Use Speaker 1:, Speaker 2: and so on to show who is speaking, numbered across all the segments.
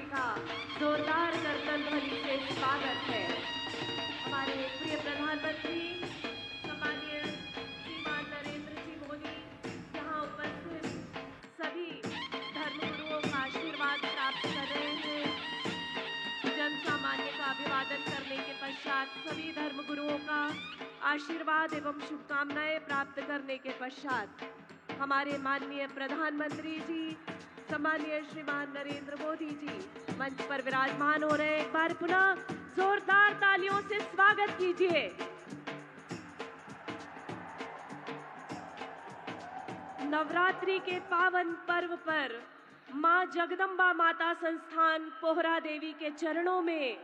Speaker 1: का जोरदार करतल ध्वनि से स्वागत है। हमारे प्रिय प्रधानमंत्री सम्माननीय श्रीमान नरेंद्र जी मोदी यहाँ उपस्थित सभी धर्मगुरुओं का आशीर्वाद प्राप्त कर रहे हैं। जन सामान्य का अभिवादन करने के पश्चात सभी धर्मगुरुओं का आशीर्वाद एवं शुभकामनाएं प्राप्त करने के पश्चात हमारे माननीय प्रधानमंत्री जी सम्माननीय श्रीमान नरेंद्र मोदी जी मंच पर विराजमान हो रहे हैं। एक बार पुनः जोरदार तालियों से स्वागत कीजिए। नवरात्रि के पावन पर्व पर मां जगदम्बा माता संस्थान पोहरा देवी के चरणों में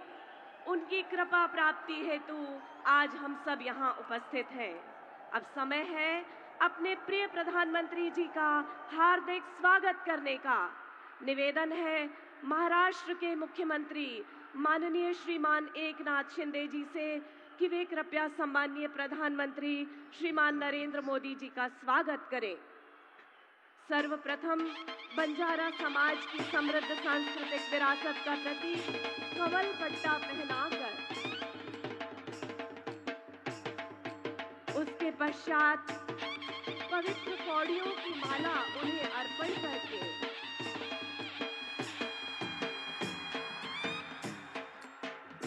Speaker 1: उनकी कृपा प्राप्ति हेतु आज हम सब यहाँ उपस्थित हैं। अब समय है अपने प्रिय प्रधानमंत्री जी का हार्दिक स्वागत करने का। निवेदन है महाराष्ट्र के मुख्यमंत्री माननीय श्रीमान एकनाथ शिंदे जी से कि वे कृपया सम्माननीय प्रधानमंत्री श्रीमान नरेंद्र मोदी जी का स्वागत करें। सर्वप्रथम बंजारा समाज की समृद्ध सांस्कृतिक विरासत का प्रतीक कवल पट्टा पहनाकर उसके पश्चात पवित्र कौड़ियों की माला उन्हें अर्पण करके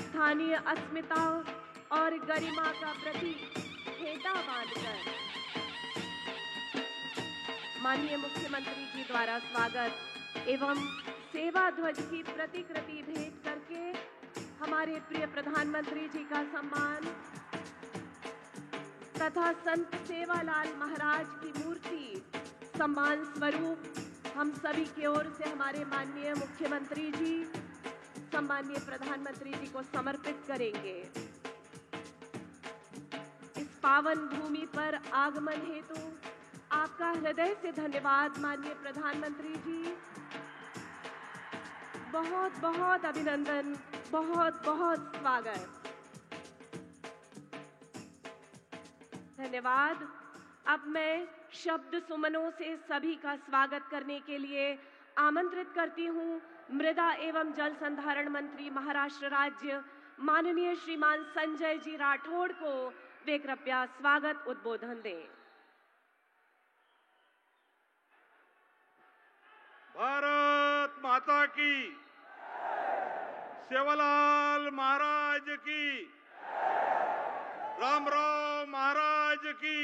Speaker 1: स्थानीय अस्मिता और गरिमा का प्रतीक फेटा बांधकर माननीय मुख्यमंत्री जी द्वारा स्वागत एवं सेवा ध्वज की प्रतिकृति भेंट करके हमारे प्रिय प्रधानमंत्री जी का सम्मान तथा संत सेवालाल महाराज की मूर्ति सम्मान स्वरूप हम सभी की ओर से हमारे माननीय मुख्यमंत्री जी सम्माननीय प्रधानमंत्री जी को समर्पित करेंगे। इस पावन भूमि पर आगमन हेतु आपका हृदय से धन्यवाद माननीय प्रधानमंत्री जी। बहुत बहुत अभिनंदन, बहुत बहुत स्वागत। धन्यवाद। अब मैं शब्द सुमनों से सभी का स्वागत करने के लिए आमंत्रित करती हूं मृदा एवं जल संधारण मंत्री महाराष्ट्र राज्य माननीय श्रीमान संजय जी राठौड़ को। वे कृपया स्वागत उद्बोधन दें।
Speaker 2: भारत माता की, सेवालाल महाराज की, रामराव महाराज की।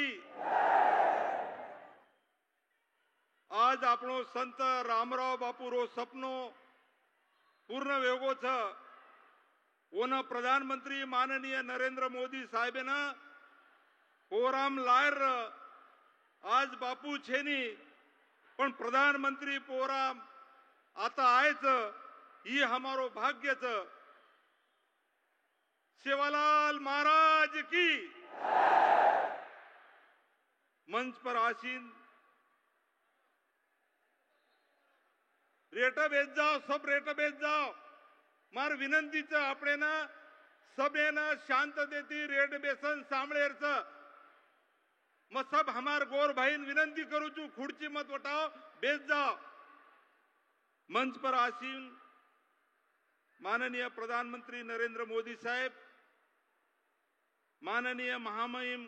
Speaker 2: आज आपणो संत रामराव बापूरो सपनो पूर्ण वेगो छ। ओन प्रधानमंत्री माननीय नरेंद्र मोदी साहेबन पोराम लायर आज बापू छेनी पण प्रधानमंत्री पोराम आता आयच ही हमारो भाग्य छ। सेवालाल महाराज की। मंच पर आसीन रेट बेच जाओ, सब रेट बेच जाओ। मार विनंती छ आपणे ना सबे ना शांततेती रेट बेसन सांभळेर छ। मैं सब हमार गौर भाई विनंती करूं छू खुर्ची मत उठाओ, बेच जाओ। मंच पर आसीन माननीय प्रधानमंत्री नरेंद्र मोदी साहेब, माननीय महामहिम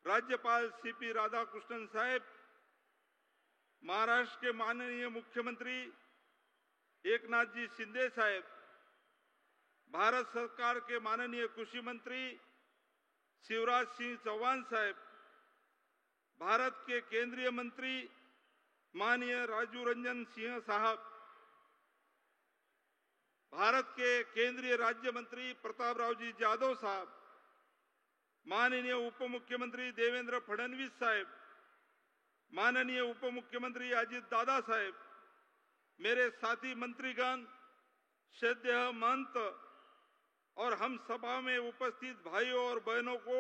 Speaker 2: राज्यपाल सीपी राधाकृष्णन साहेब, महाराष्ट्र के माननीय मुख्यमंत्री एकनाथ जी शिंदे साहेब, भारत सरकार के माननीय कृषि मंत्री शिवराज सिंह चौहान साहेब, भारत के केंद्रीय मंत्री माननीय राजू रंजन सिंह साहब, भारत के केंद्रीय राज्य मंत्री प्रताप राव जी जाधव साहब, माननीय उप मुख्यमंत्री देवेंद्र फडणवीस साहेब, माननीय उप मुख्यमंत्री अजित दादा साहेब, मेरे साथी मंत्रीगण, श्रद्धेय महंत और हम सभा में उपस्थित भाइयों और बहनों को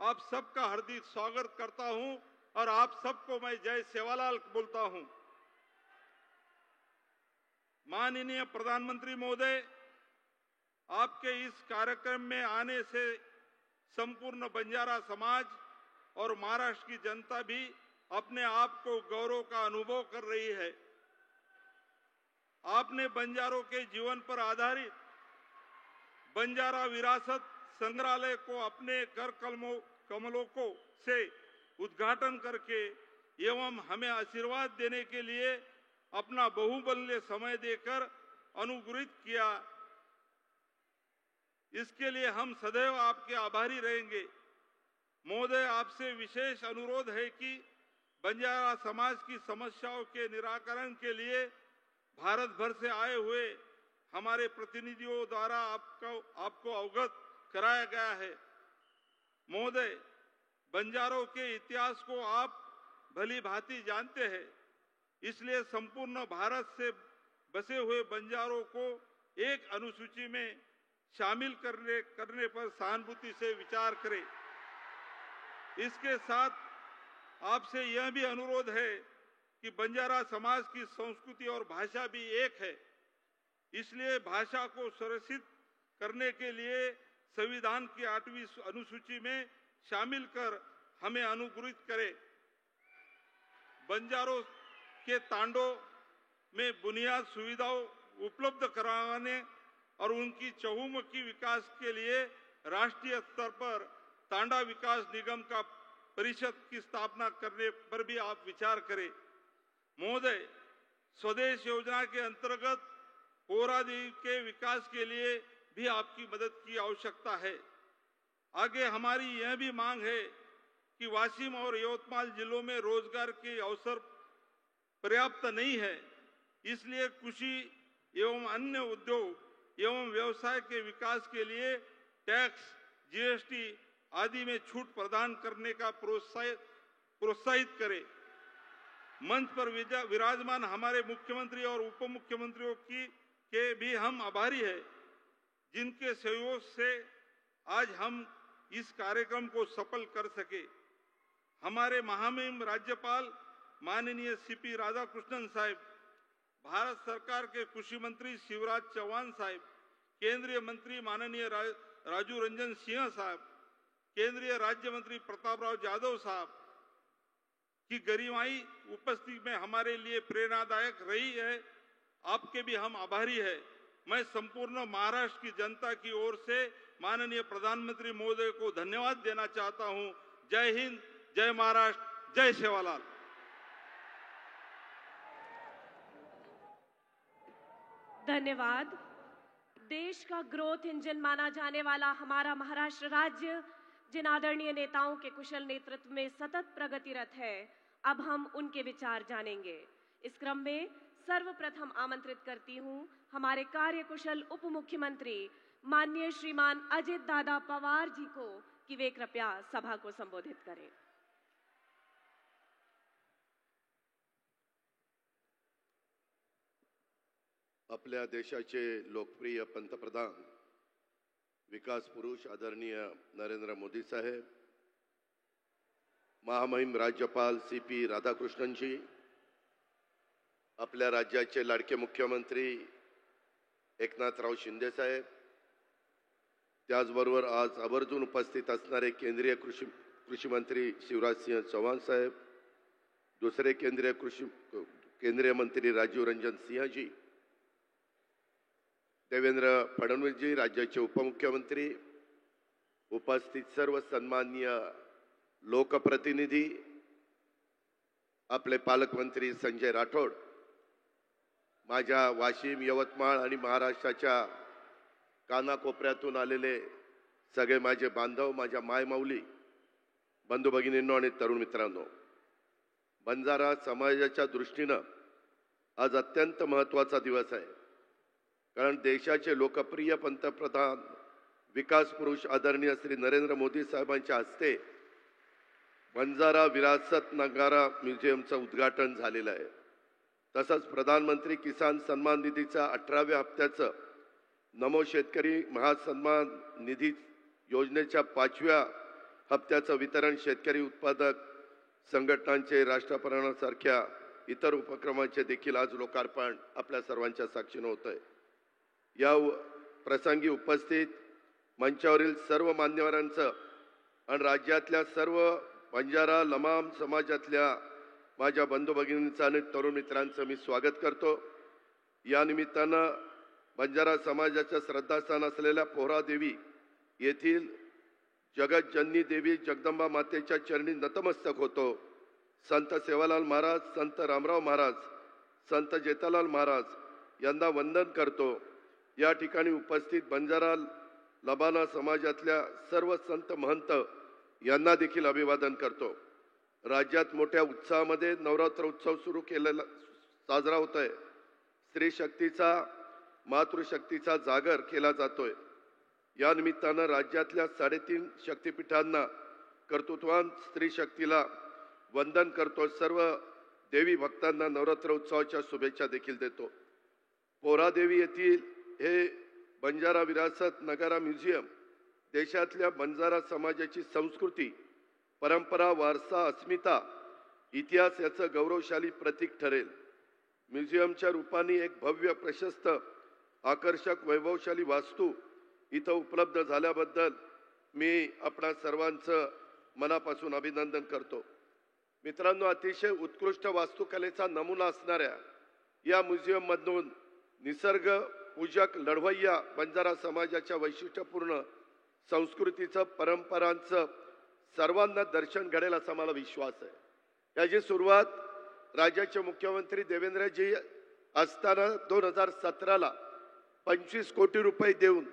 Speaker 2: आप सबका हार्दिक स्वागत करता हूं और आप सबको मैं जय सेवालाल बोलता हूं। माननीय प्रधानमंत्री महोदय, आपके इस कार्यक्रम में आने से संपूर्ण बंजारा समाज और महाराष्ट्र की जनता भी अपने आप को गौरव का अनुभव कर रही है। आपने बंजारों के जीवन पर आधारित बंजारा विरासत संग्रहालय को अपने कर कमलों को से उद्घाटन करके एवं हमें आशीर्वाद देने के लिए अपना बहुमूल्य समय देकर अनुग्रहित किया। इसके लिए हम सदैव आपके आभारी रहेंगे। महोदय, आपसे विशेष अनुरोध है कि बंजारा समाज की समस्याओं के निराकरण के लिए भारत भर से आए हुए हमारे प्रतिनिधियों द्वारा आपको अवगत कराया गया है। महोदय, बंजारों के इतिहास को आप भली भांति जानते हैं, इसलिए संपूर्ण भारत से बसे हुए बंजारों को एक अनुसूची में शामिल करने पर सहानुभूति से विचार करें। इसके साथ आपसे यह भी अनुरोध है कि बंजारा समाज की संस्कृति और भाषा भी एक है, इसलिए भाषा को सुरक्षित करने के लिए संविधान की 8वीं अनुसूची में शामिल कर हमें अनुग्रहित करें। बंजारों के तांडों में बुनियाद सुविधाओं उपलब्ध कराने और उनकी चहुमुखी विकास के लिए राष्ट्रीय स्तर पर तांडा विकास निगम का परिषद की स्थापना करने पर भी आप विचार करें। महोदय, स्वदेश योजना के अंतर्गत पोहरादेवी के विकास के लिए भी आपकी मदद की आवश्यकता है। आगे हमारी यह भी मांग है कि वाशिम और यवतमाल जिलों में रोजगार के अवसर पर्याप्त नहीं है, इसलिए कृषि एवं अन्य उद्योग एवं व्यवसाय के विकास के लिए टैक्स, जीएसटी आदि में छूट प्रदान करने का प्रोत्साहित करें। मंच पर विराजमान हमारे मुख्यमंत्री और उप मुख्यमंत्रियों के भी हम आभारी हैं, जिनके सहयोग से आज हम इस कार्यक्रम को सफल कर सके। हमारे महामहिम राज्यपाल माननीय सीपी राधाकृष्णन साहब, भारत सरकार के कृषि मंत्री शिवराज चौहान साहब, केंद्रीय मंत्री माननीय राजू रंजन सिंह साहब, केंद्रीय राज्य मंत्री प्रतापराव जाधव साहब की गरिमाई उपस्थिति में हमारे लिए प्रेरणादायक रही है। आपके भी हम आभारी हैं। मैं संपूर्ण महाराष्ट्र की जनता की ओर से माननीय प्रधानमंत्री महोदय को धन्यवाद देना चाहता हूं। जय हिंद, जय महाराष्ट्र, जय सेवालाल।
Speaker 1: धन्यवाद। देश का ग्रोथ इंजन माना जाने वाला हमारा महाराष्ट्र राज्य जिन आदरणीय नेताओं के कुशल नेतृत्व में सतत प्रगतिरत है, अब हम उनके विचार जानेंगे। इस क्रम में सर्वप्रथम आमंत्रित करती हूं हमारे कार्यकुशल उप मुख्यमंत्री माननीय श्रीमान अजित दादा पवार जी को कि वे कृपया सभा को संबोधित करें।
Speaker 3: आपल्या देशाचे लोकप्रिय पंतप्रधान विकास पुरुष आदरणीय नरेंद्र मोदी साहेब, महामहिम राज्यपाल सीपी राधाकृष्णन जी, आपल्या राज्याचे लाडके मुख्यमंत्री एकनाथराव शिंदे साहेब, त्याचबरोबर आज आवर्जून उपस्थित असणारे केंद्रीय कृषी मंत्री शिवराज सिंह चौहान साहेब, दुसरे केंद्रीय मंत्री राजीव रंजन सिंह जी, देवेंद्र फडणवीस जी, राज्याचे उपमुख्यमंत्री, उपस्थित सर्व सन्माननीय लोकप्रतिनिधी, आपले पालकमंत्री संजय राठोड, माझ्या वाशिम, यवतमाळ आणि महाराष्ट्राच्या कानाकोपऱ्यातून आलेले सगळे माझे बांधव, माझ्या मायमाऊली, बंधू भगिनींनो आणि तरुण मित्रांनो, बंजारा समाजाच्या दृष्टीने आज अत्यंत महत्त्वाचा दिवस आहे। कारण देशाचे लोकप्रिय पंतप्रधान विकास पुरुष आदरणीय श्री नरेंद्र मोदी साहेबांच्या हस्ते बंजारा विरासत नगारा म्युझियमचं उद्घाटन झालेलं आहे। तसंच प्रधानमंत्री किसान सन्मान निधीच्या 18व्या हप्त्याचं नमो शेतकरी महासन्मान निधी योजनेच्या 5व्या हप्त्याचं वितरण शेतकरी उत्पादक संघटनांचे राष्ट्रपतींसारख्या इतर उपक्रमांचे देखील आज लोकार्पण आपल्या सर्वांच्या साक्षीने होत आहे। या प्रसंगी उपस्थित मंचावरील सर्व मान्यवरांचं आणि राज्यातल्या सर्व बंजारा लमाम समाजातल्या माझ्या बंधू भगिनींचं आणि तरुण मित्रांचं मी स्वागत करतो। या निमित्तानं बंजारा समाजाच्या श्रद्धास्थान असलेल्या पोहरादेवी येथील जगतजननी देवी जगदंबा मातेच्या चरणी नतमस्तक होतो. संत सेवालाल महाराज, संत रामराव महाराज, संत जेतालाल महाराज यांना वंदन करतो. या ठिकाणी उपस्थित बंजारा लबाना समाजातल्या सर्व संत महंत यांना देखील अभिवादन करतो. राज्यात मोठ्या उत्साहामध्ये नवरात्र उत्सव सुरू केलेला साजरा होत आहे. स्त्री शक्तीचा, मातृशक्तीचा जागर केला जातोय. या निमित्तानं राज्यातल्या 3.5 शक्तिपीठांना कर्तृत्वान स्त्री शक्तीला वंदन करतो. सर्व देवी भक्तांना नवरात्र उत्सवाच्या शुभेच्छा देखील देतो. पोहरादेवी येथील हे बंजारा विरासत नगारा म्युझियम देशातल्या बंजारा समाजाची संस्कृती, परंपरा, वारसा, अस्मिता, इतिहास याचं गौरवशाली प्रतीक ठरेल. म्युझियमच्या रूपाने एक भव्य, प्रशस्त, आकर्षक, वैभवशाली वास्तू इथं उपलब्ध झाल्याबद्दल मी आपणा सर्वांचं मनापासून अभिनंदन करतो. मित्रांनो, अतिशय उत्कृष्ट वास्तुकलेचा नमुना असणाऱ्या या म्युझियममधून निसर्ग पूजक लढवय्या बंजारा समाजाच्या वैशिष्ट्यपूर्ण संस्कृतीचं, परंपरांचं सर्वांना दर्शन घडेल असा मला विश्वास आहे. याची सुरुवात राज्याचे मुख्यमंत्री देवेंद्रजी असताना 2017ला 25 कोटी रुपये देऊन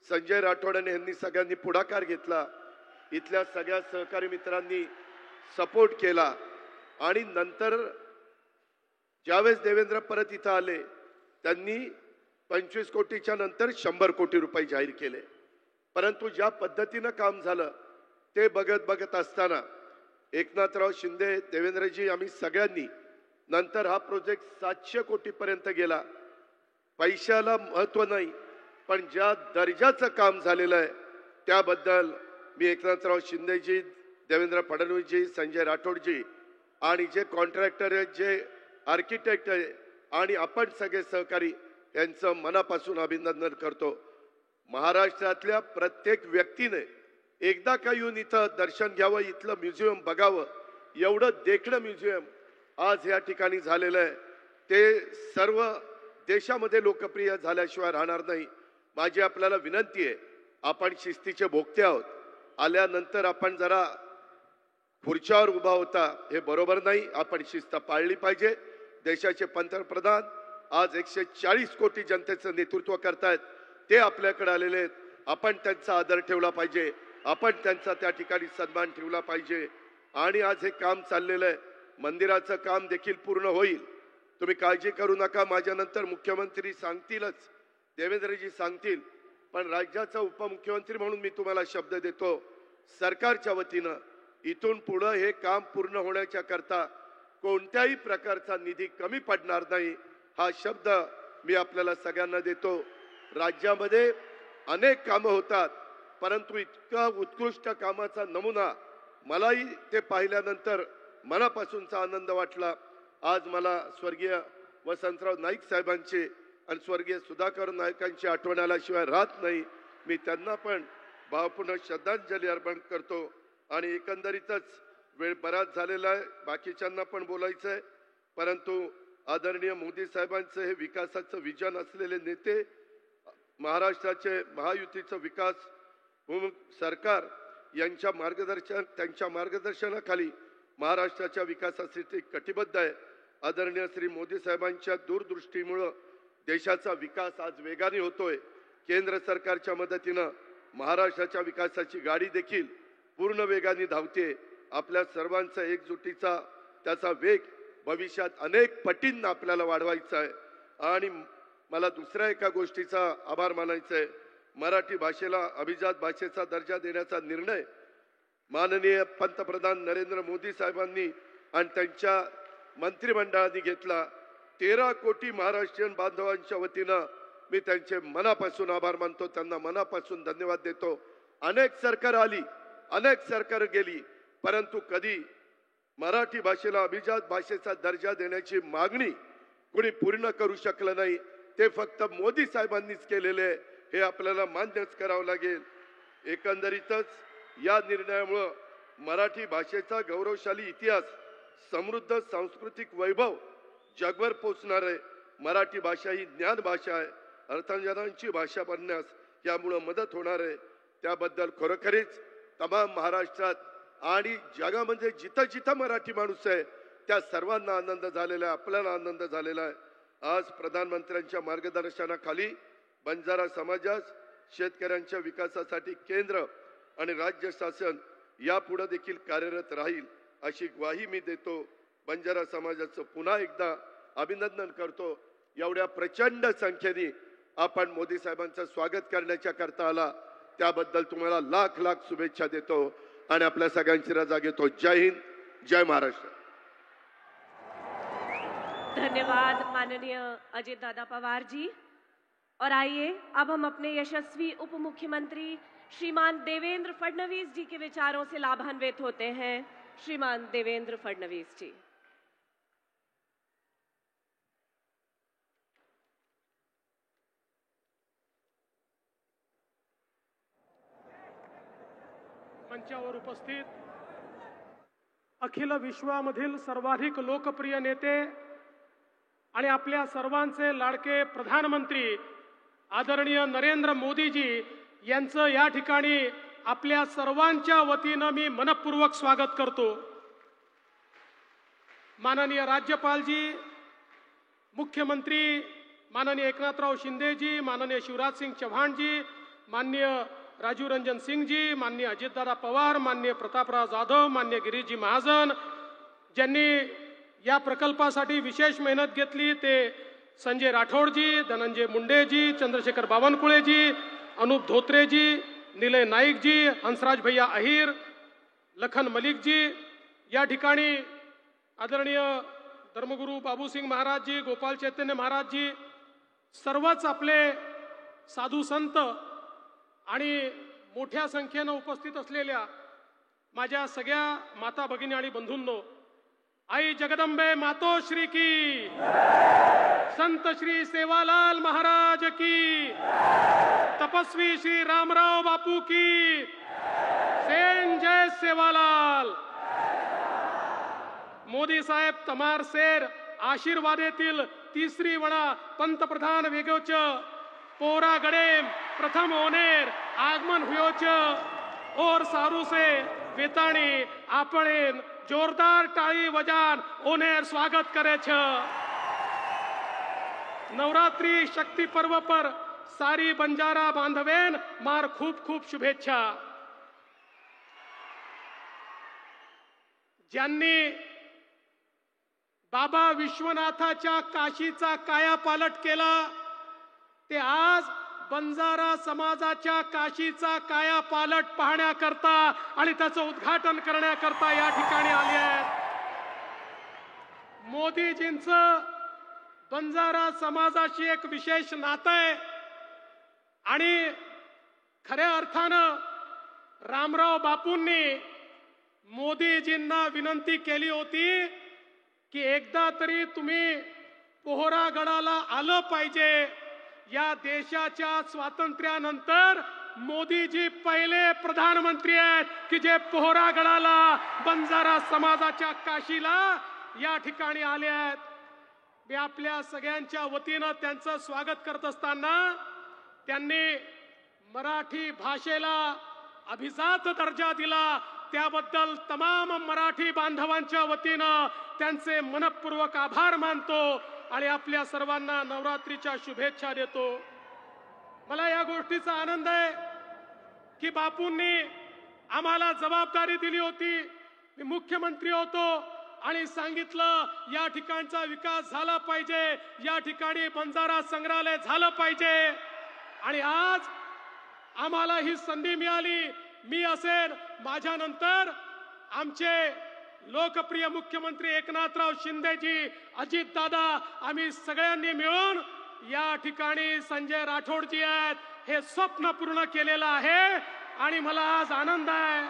Speaker 3: संजय राठोड यांनी सगळ्यांनी पुढाकार घेतला. इथल्या सगळ्या सहकारी मित्रांनी सपोर्ट केला आणि नंतर ज्यावेळेस देवेंद्र परत इथं आले त्यांनी 25 कोटीच्या नंतर 100 कोटी रुपये जाहीर केले. परंतु ज्या पद्धतीनं काम झालं ते बघत असताना एकनाथराव शिंदे, देवेंद्रजी, आम्ही सगळ्यांनी नंतर हा प्रोजेक्ट 700 कोटीपर्यंत गेला. पैशाला महत्व नाही, पण ज्या दर्जाचं काम झालेलं आहे त्याबद्दल मी एकनाथराव शिंदेजी, देवेंद्र फडणवीसजी, संजय राठोडजी आणि जे कॉन्ट्रॅक्टर आहेत, जे आर्किटेक्ट आहे आणि आपण सगळे सहकारी यांचं मनापासून अभिनंदन करतो. महाराष्ट्रातल्या प्रत्येक व्यक्तीने एकदा का येऊन इथं दर्शन घ्यावं, इथलं म्युझियम बघावं. एवढं देखणं म्युझियम आज या ठिकाणी झालेलं आहे. ते सर्व देशामध्ये लोकप्रिय झाल्याशिवाय राहणार नाही. माझी आपल्याला विनंती आहे, आपण शिस्तीचे भोगते आहोत. आल्यानंतर आपण जरा खुर्च्यावर उभा होता हे बरोबर नाही. आपण शिस्त पाळली पाहिजे. देशाचे पंतप्रधान आज 140 कोटी जनतेचं नेतृत्व करतायत. ते आपल्याकडे आलेले आहेत. आपण त्यांचा आदर ठेवला पाहिजे. आपण त्यांचा त्या ठिकाणी सन्मान ठेवला पाहिजे. आणि आज हे काम चाललेलं आहे. मंदिराचं काम देखील पूर्ण होईल. तुम्ही काळजी करू नका. माझ्यानंतर मुख्यमंत्री सांगतीलच, देवेंद्रजी सांगतील. पण राज्याचा उपमुख्यमंत्री म्हणून मी तुम्हाला शब्द देतो, सरकारच्या वतीनं इथून पुढे हे काम पूर्ण होण्याच्या करता कोणत्याही प्रकारचा निधी कमी पडणार नाही हा शब्द मी आपल्याला सगळ्यांना देतो. राज्यामध्ये अनेक कामं होतात, परंतु इतका उत्कृष्ट कामाचा नमुना मलाही ते पाहिल्यानंतर मनापासूनचा आनंद वाटला. आज मला स्वर्गीय वसंतराव नाईक साहेबांचे आणि स्वर्गीय सुधाकर नायकांची आठवण आल्याशिवाय राहत नाही. मी त्यांना पण भावपूर्ण श्रद्धांजली अर्पण करतो. आणि एकंदरीतच वेळ बराच झालेला आहे, बाकीच्यांना पण बोलायचं आहे. परंतु आदरणीय मोदी साहेबांचं हे विकासाचं विजन असलेले नेते, महाराष्ट्राचे महायुतीचं विकास सरकार यांच्या त्यांच्या मार्गदर्शनाखाली महाराष्ट्राच्या विकासासाठी कटिबद्ध आहे. आदरणीय श्री मोदी साहेबांच्या दूरदृष्टीमुळे देशाचा विकास आज वेगाने होतोय. केंद्र सरकारच्या मदतीनं महाराष्ट्राच्या विकासाची गाडी देखील पूर्ण वेगाने धावते. आपल्या सर्वांचा एकजुटीचा त्याचा वेग भविष्यात अनेक पटींना आपल्याला वाढवायचा आहे. आणि मला दुसऱ्या एका गोष्टीचा आभार मानायचा आहे. मराठी भाषेला अभिजात भाषेचा दर्जा देण्याचा निर्णय माननीय पंतप्रधान नरेंद्र मोदी साहेबांनी आणि त्यांच्या मंत्रिमंडळाने घेतला. 13 कोटी महाराष्ट्रीयन बांधवांच्या वतीनं मी त्यांचे मनापासून आभार मानतो. त्यांना मनापासून धन्यवाद देतो. अनेक सरकार आली, अनेक सरकार गेली, परंतु कधी मराठी भाषेला अभिजात भाषेचा दर्जा देण्याची मागणी कुणी पूर्ण करू शकलं नाही. ते फक्त मोदी साहेबांनीच केलेले हे आपल्याला मान्यच करावं लागेल. एकंदरीतच या निर्णयामुळे मराठी भाषेचा गौरवशाली इतिहास, समृद्ध सांस्कृतिक वैभव जगभर पोचणार आहे. मराठी भाषा ही ज्ञान भाषा आहे, अर्थांजनांची भाषा बनण्यास यामुळे मदत होणार आहे. त्याबद्दल खरोखरीच तमाम महाराष्ट्रात आणि जगामध्ये जिथं जिथं मराठी माणूस आहे त्या सर्वांना आनंद झालेला आहे, आपल्याला आनंद झालेला आहे. आज प्रधानमंत्र्यांच्या मार्गदर्शनाखाली बंजारा समाजास शेतकऱ्यांच्या विकासासाठी केंद्र आणि राज्य शासन यापुढे देखील कार्यरत राहील अशी ग्वाही मी देतो. बंजारा समाजाचं पुन्हा एकदा अभिनंदन करतो. एवढ्या प्रचंड संख्येने आपण मोदी साहेबांचं स्वागत करण्याच्या करता आला त्याबद्दल तुम्हाला लाख लाख शुभेच्छा देतो आणि आपल्या सगळ्यांची रजा घेतो. जय हिंद, जय महाराष्ट्र.
Speaker 1: धन्यवाद माननीय अजित दादा पवार जी। और आइए अब हम अपने यशस्वी उप मुख्यमंत्री श्रीमान देवेंद्र फडणवीस जी के विचारों से लाभान्वित होते हैं। श्रीमान देवेंद्र फडणवीस जी।
Speaker 4: मंचावर उपस्थित अखिल विश्वामधील सर्वाधिक लोकप्रिय नेते आणि आपल्या सर्वांचे लाडके प्रधानमंत्री आदरणीय नरेंद्र मोदीजी यांचं या ठिकाणी आपल्या सर्वांच्या वतीनं मी मनपूर्वक स्वागत करतो. माननीय राज्यपालजी, मुख्यमंत्री माननीय एकनाथराव शिंदेजी, माननीय शिवराज सिंग चौहानजी, माननीय राजीव रंजन सिंह जी, माननीय अजितदादा पवार, माननीय प्रतापराव जाधव, माननीय गिरीशजी महाजन, ज्यांनी या प्रकल्पासाठी विशेष मेहनत घेतली ते संजय राठोडजी, धनंजय मुंडेजी, चंद्रशेखर बावनकुळेजी, अनूप धोत्रेजी, निलय नाईकजी, हंसराज भैया अहिर, लखन मलिकजी, या ठिकाणी आदरणीय धर्मगुरू बाबूसिंग महाराजजी, गोपाल चैतन्य महाराजजी, सर्वच आपले साधू संत आणि मोठ्या संख्येनं उपस्थित असलेल्या माझ्या सगळ्या माता भगिनी आणि बंधूंनो, आई जगदंबे मातोश्री की, संत श्री सेवालाल महाराज की, तपस्वी श्री रामराव बापू की, सेन जय सेवालाल. मोदी साहेब तमार सेर आशीर्वादेतील तिसरी वणा पंतप्रधान वेगोच पोरा गड़े प्रथम ओनेर आगमन हुयोच और सारू से वेताणी आपण जोरदार टाळी वजान ओनेर स्वागत करे छ. नवरात्रि शक्ति पर्व पर सारी बंजारा बांधवेन मार खूप खूप शुभेच्छा. ज्यांनी बाबा विश्वनाथाच्या काशीचा कायापालट केला ते आज बंजारा समाजाच्या काशीचा कायापालट पाहण्याकरता आणि त्याचं उद्घाटन करण्याकरता या ठिकाणी आले आहेत. मोदीजींचं बंजारा समाजाशी एक विशेष नातं आहे आणि खऱ्या अर्थानं रामराव बापूंनी मोदीजींना विनंती केली होती की एकदा तरी तुम्ही पोहरागडाला आलं पाहिजे. या देशाच्या स्वातंत्र्यानंतर मोदीजी पहिले प्रधानमंत्री आहेत की जे पोहरागडाला बंजारा समाजाच्या काशीला या ठिकाणी आले आहेत. मी आपल्या सगळ्यांच्या वतीनं त्यांचं स्वागत करत असताना त्यांनी मराठी भाषेला अभिजात दर्जा दिला त्याबद्दल तमाम मराठी बांधवांच्या वतीनं त्यांचे मनपूर्वक आभार मानतो आणि आपल्या सर्वांना नवरात्रीच्या शुभेच्छा देतो. मला या गोष्टीचा आनंद आहे की बापूंनी आम्हाला जबाबदारी दिली होती. मी मुख्यमंत्री होतो आणि सांगितलं या ठिकाणचा विकास झाला पाहिजे, या ठिकाणी बंजारा संग्रहालय झालं पाहिजे आणि आज आम्हाला ही संधी मिळाली. मी असेल माझ्यानंतर आमचे लोकप्रिय मुख्यमंत्री एकनाथराव शिंदेजी, अजित दादा, आम्ही सगळ्यांनी मिळून या ठिकाणी संजय राठोडजी आहेत हे स्वप्न पूर्ण केलेलं आहे आणि मला आज आनंद आहे.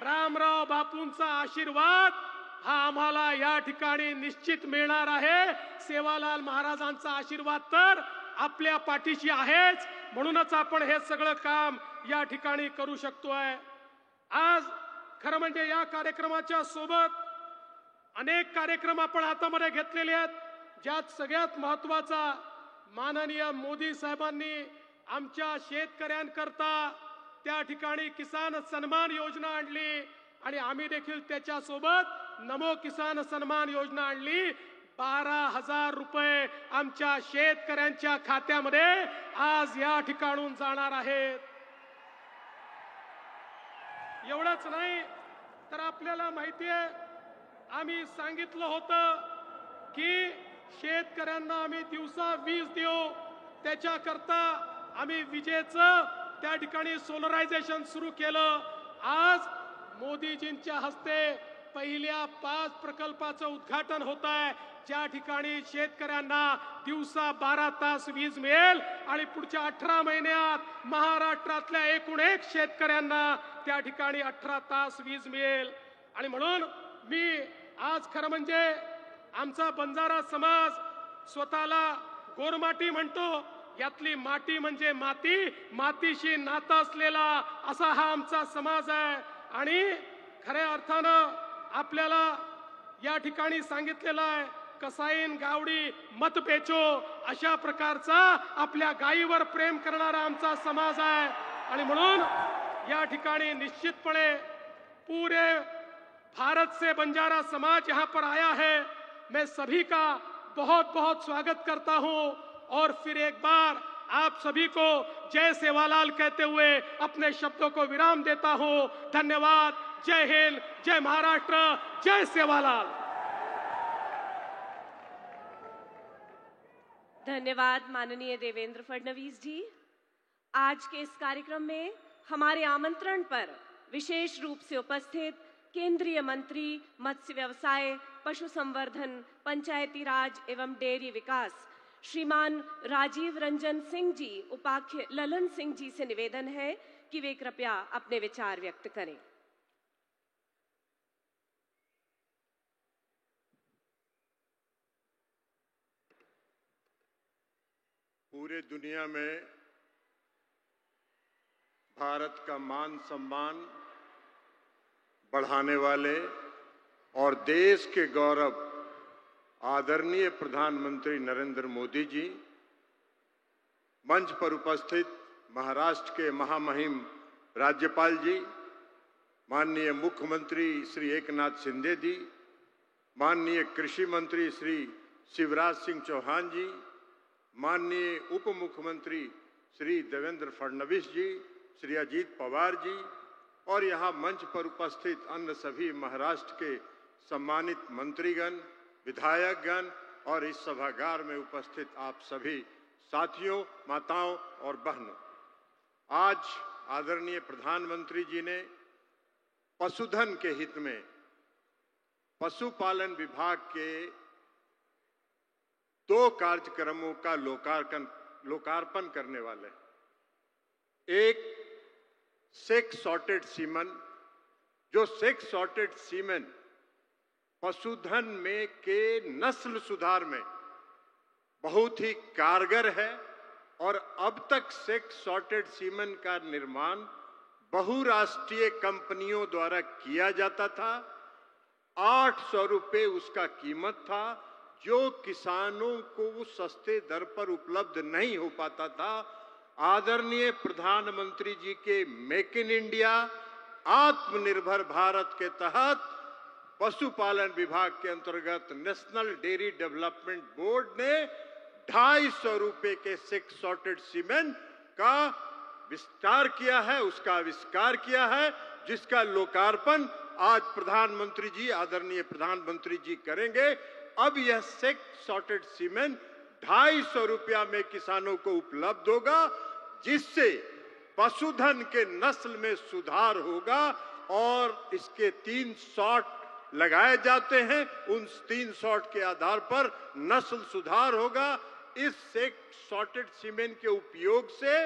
Speaker 4: रामराव बापूंचा आशीर्वाद हा आम्हाला या ठिकाणी निश्चित मिळणार आहे. सेवालाल महाराजांचा आशीर्वाद तर आपल्या पाठीशी आहेच, म्हणूनच आपण हे सगळं काम या ठिकाणी करू शकतोय. आज खरं म्हणजे या कार्यक्रमाच्या सोबत अनेक कार्यक्रम आपण हातामध्ये घेतलेले आहेत. ज्यात सगळ्यात महत्वाचा माननीय मोदी साहेबांनी आमच्या शेतकऱ्यांकरता त्या ठिकाणी किसान सन्मान योजना आणली आणि आम्ही देखील त्याच्यासोबत नमो किसान सन्मान योजना आणली. 12,000 रुपये आमच्या शेतकऱ्यांच्या खात्यामध्ये आज या ठिकाणून जाणार आहेत. एवढंच नाही तर आपल्याला माहिती आहे, आम्ही सांगितलं होतं की शेतकऱ्यांना आम्ही दिवसा वीज देऊ, त्याच्याकरता आम्ही विजेचं त्या ठिकाणी सोलरायझेशन सुरू केलं. आज मोदीजींच्या हस्ते पहिल्या 5 प्रकल्पाचं उद्घाटन होत आहे, ज्या ठिकाणी शेतकऱ्यांना दिवसा 12 तास वीज मिळेल आणि पुढच्या 18 महिन्यात महाराष्ट्रातल्या एकूण एक शेतकऱ्यांना त्या ठिकाणी 18 तास वीज मिळेल. आणि म्हणून मी आज खरं म्हणजे आमचा बंजारा समाज स्वतःला गोरमाटी म्हणतो. यातली माती म्हणजे माती, मातीशी नातं असलेला असा हा आमचा समाज आहे. आणि खऱ्या अर्थानं आपल्याला या ठिकाणी सांगितलेलं आहे, कसाईन गावडी मत बेचो, अशा प्रकारचा आपल्या गायीवर प्रेम करणारा आमचा समाज आहे. आणि म्हणून या ठिकाणी निश्चितपणे पूरे भारत से बंजारा समाज यहाँ पर आया है. मैं सभी का बहुत बहुत स्वागत करता हूं और फिर एक बार आप सभी को जय सेवालाल कहते हुए अपने शब्दों को विराम देता हूं. धन्यवाद. जय हिंद, जय महाराष्ट्र, जय सेवालाल.
Speaker 1: धन्यवाद माननीय देवेंद्र फडणवीस जी. आज के इस कार्यक्रम में हमारे आमंत्रण पर विशेष रूप से उपस्थित केंद्रीय मंत्री मत्स्य व्यवसाय, पशु संवर्धन, पंचायती राज एवं डेयरी विकास श्रीमान राजीव रंजन सिंह जी, उपाध्यक्ष ललन सिंह जी से निवेदन है कि वे कृपया अपने विचार व्यक्त करें.
Speaker 5: पूरे दुनिया में भारत का मान सम्मान बढ़ाने वाले और देश के गौरव आदरणीय प्रधानमंत्री नरेंद्र मोदी जी, मंच पर उपस्थित महाराष्ट्र के महामहिम राज्यपाल जी, माननीय मुख्यमंत्री श्री एकनाथ शिंदे जी, माननीय कृषि मंत्री श्री शिवराज सिंह चौहान जी, माननीय उप मुख्यमंत्री श्री देवेंद्र फडणवीस जी, श्री अजीत पवार जी और यहाँ मंच पर उपस्थित अन्य सभी महाराष्ट्र के सम्मानित मंत्रीगण, विधायकगण और इस सभागार में उपस्थित आप सभी साथियों, माताओं और बहनों, आज आदरणीय प्रधानमंत्री जी ने पशुधन के हित में पशुपालन विभाग के 2 कार्यक्रमों का लोकार्पण करने वाले. एक सेक्स सॉर्टेड सीमन, जो सेक्स सॉर्टेड सीमन पशुधन में के नस्ल सुधार में बहुत ही कारगर है और अब तक सेक्स सॉर्टेड सीमन का निर्माण बहुराष्ट्रीय कंपनियों द्वारा किया जाता था. 800 रुपये उसका कीमत था, जो किसानों को सस्ते दर पर उपलब्ध नहीं हो पाता था. आदरणीय प्रधानमंत्री जी के मेक इन इंडिया, आत्मनिर्भर भारत के तहत पशुपालन विभाग के अंतर्गत नेशनल डेयरी डेवलपमेंट बोर्ड ने 250 रुपये के सेक्स सॉर्टेड सीमेंट का विस्तार किया है, उसका आविष्कार किया है, जिसका लोकार्पण आज प्रधानमंत्री जी, आदरणीय प्रधानमंत्री जी करेंगे. अब यह सेक्स सॉर्टेड सीमेंट 250 रुपया में किसानों को उपलब्ध होगा, जिससे पशुधन के नस्ल में सुधार होगा और इसके 3 शॉट लगाए जाते हैं. उन 3 शॉट के आधार पर नस्ल सुधार होगा. इस सेक्स सॉर्टेड सीमेंट के उपयोग से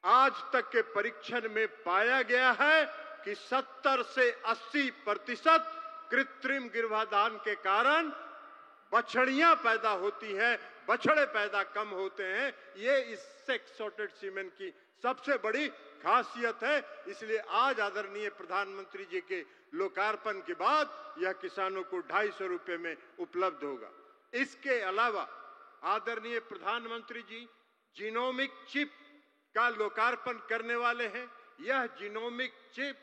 Speaker 5: आज तक के परीक्षण में पाया गया है कि 70 से 80% कृत्रिम गर्भाधान के कारण बछड़ियां पैदा होती हैं, बछड़े पैदा कम होते हैं. ये इस सेक्स सॉर्टेड सीमेंट की सबसे बड़ी खासियत है. इसलिए आज आदरणीय प्रधानमंत्री जी के लोकार्पण के बाद यह किसानों को 250 रुपये में उपलब्ध होगा. इसके अलावा आदरणीय प्रधानमंत्री जी जीनोमिक चिप का लोकार्पण करने वाले हैं। यह जीनोमिक चिप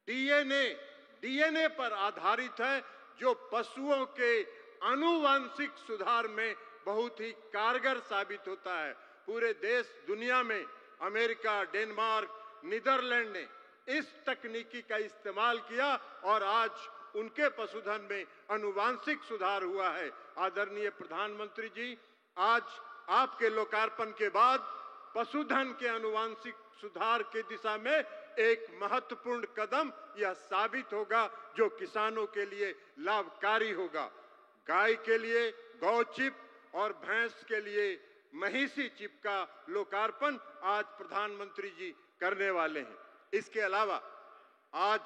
Speaker 5: डीएनए पर आधारित है, जो पशुओं के आनुवंशिक सुधार में बहुत ही कारगर साबित होता है। पूरे देश दुनिया में अमेरिका, डेनमार्क, नीदरलैंड ने इस तकनीकी का इस्तेमाल किया और आज उनके पशुधन में आनुवंशिक सुधार हुआ है। आदरणीय प्रधानमंत्री जी, आज आपके लोकार्पण के बाद पशुधन के आनुवंशिक सुधार की दिशा में एक महत्वपूर्ण कदम यह साबित होगा, जो किसानों के लिए लाभकारी होगा। गाय के लिए गौ चिप और भैंस के लिए महिषी चिप का लोकार्पण आज प्रधानमंत्री जी करने वाले हैं। इसके अलावा आज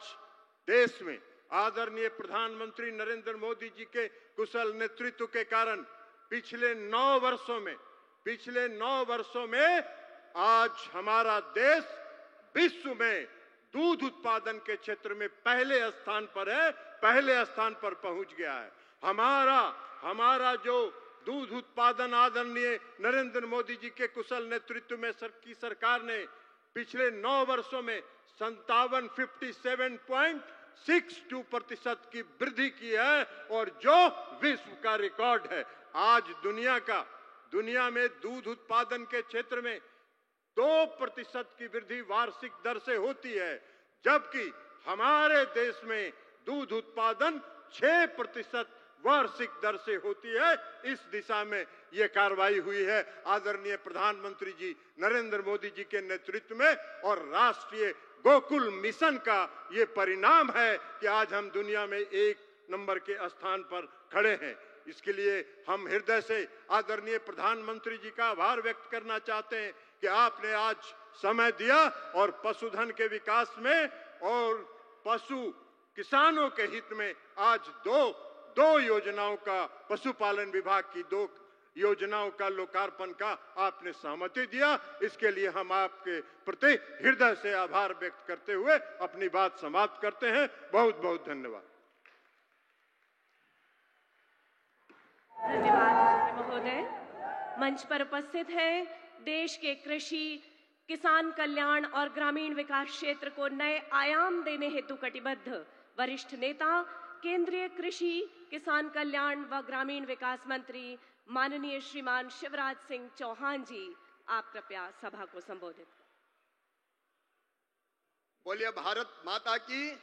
Speaker 5: देश में आदरणीय प्रधानमंत्री नरेंद्र मोदी जी के कुशल नेतृत्व के कारण पिछले 9 वर्षों में आज हमारा देश विश्व में दूध उत्पादन के क्षेत्र में पहले स्थान पर पहुंच गया है। हमारा जो दूध उत्पादन आदरणीय नरेंद्र मोदी जी के कुशल नेतृत्व में की सरकार ने पिछले 9 वर्षों में 57.62% की वृद्धि की है, और जो विश्व का रिकॉर्ड है। आज दुनिया में दूध उत्पादन के क्षेत्र में 2% की वृद्धि वार्षिक दर से होती है, जबकि हमारे देश में दूध उत्पादन 6% वार्षिक दर से होती है। इस दिशा में यह कार्रवाई हुई है आदरणीय प्रधानमंत्री जी नरेंद्र मोदी जी के नेतृत्व में, और राष्ट्रीय गोकुल मिशन का ये परिणाम है कि आज हम दुनिया में 1 नंबर के स्थान पर खड़े हैं। इसके लिए हम हृदय से आदरणीय प्रधानमंत्री जी का आभार व्यक्त करना चाहते हैं कि आपने आज समय दिया और पशुधन के विकास में और पशु किसानों के हित में आज दो योजनाओं का, पशुपालन विभाग की 2 योजनाओं का लोकार्पण का आपने सहमति दिया। इसके लिए हम आपके प्रति हृदय से आभार व्यक्त करते हुए अपनी बात समाप्त करते हैं। बहुत बहुत धन्यवाद।
Speaker 1: धन्यवाद मंत्री महोदय। मंच पर उपस्थित हैं देश के कृषि, किसान कल्याण और ग्रामीण विकास क्षेत्र को नए आयाम देने हेतु कटिबद्ध वरिष्ठ नेता, केंद्रीय कृषि, किसान कल्याण व ग्रामीण विकास मंत्री माननीय श्रीमान शिवराज सिंह चौहान जी, आप कृपया सभा को संबोधित।
Speaker 6: बोलिए भारत माता की,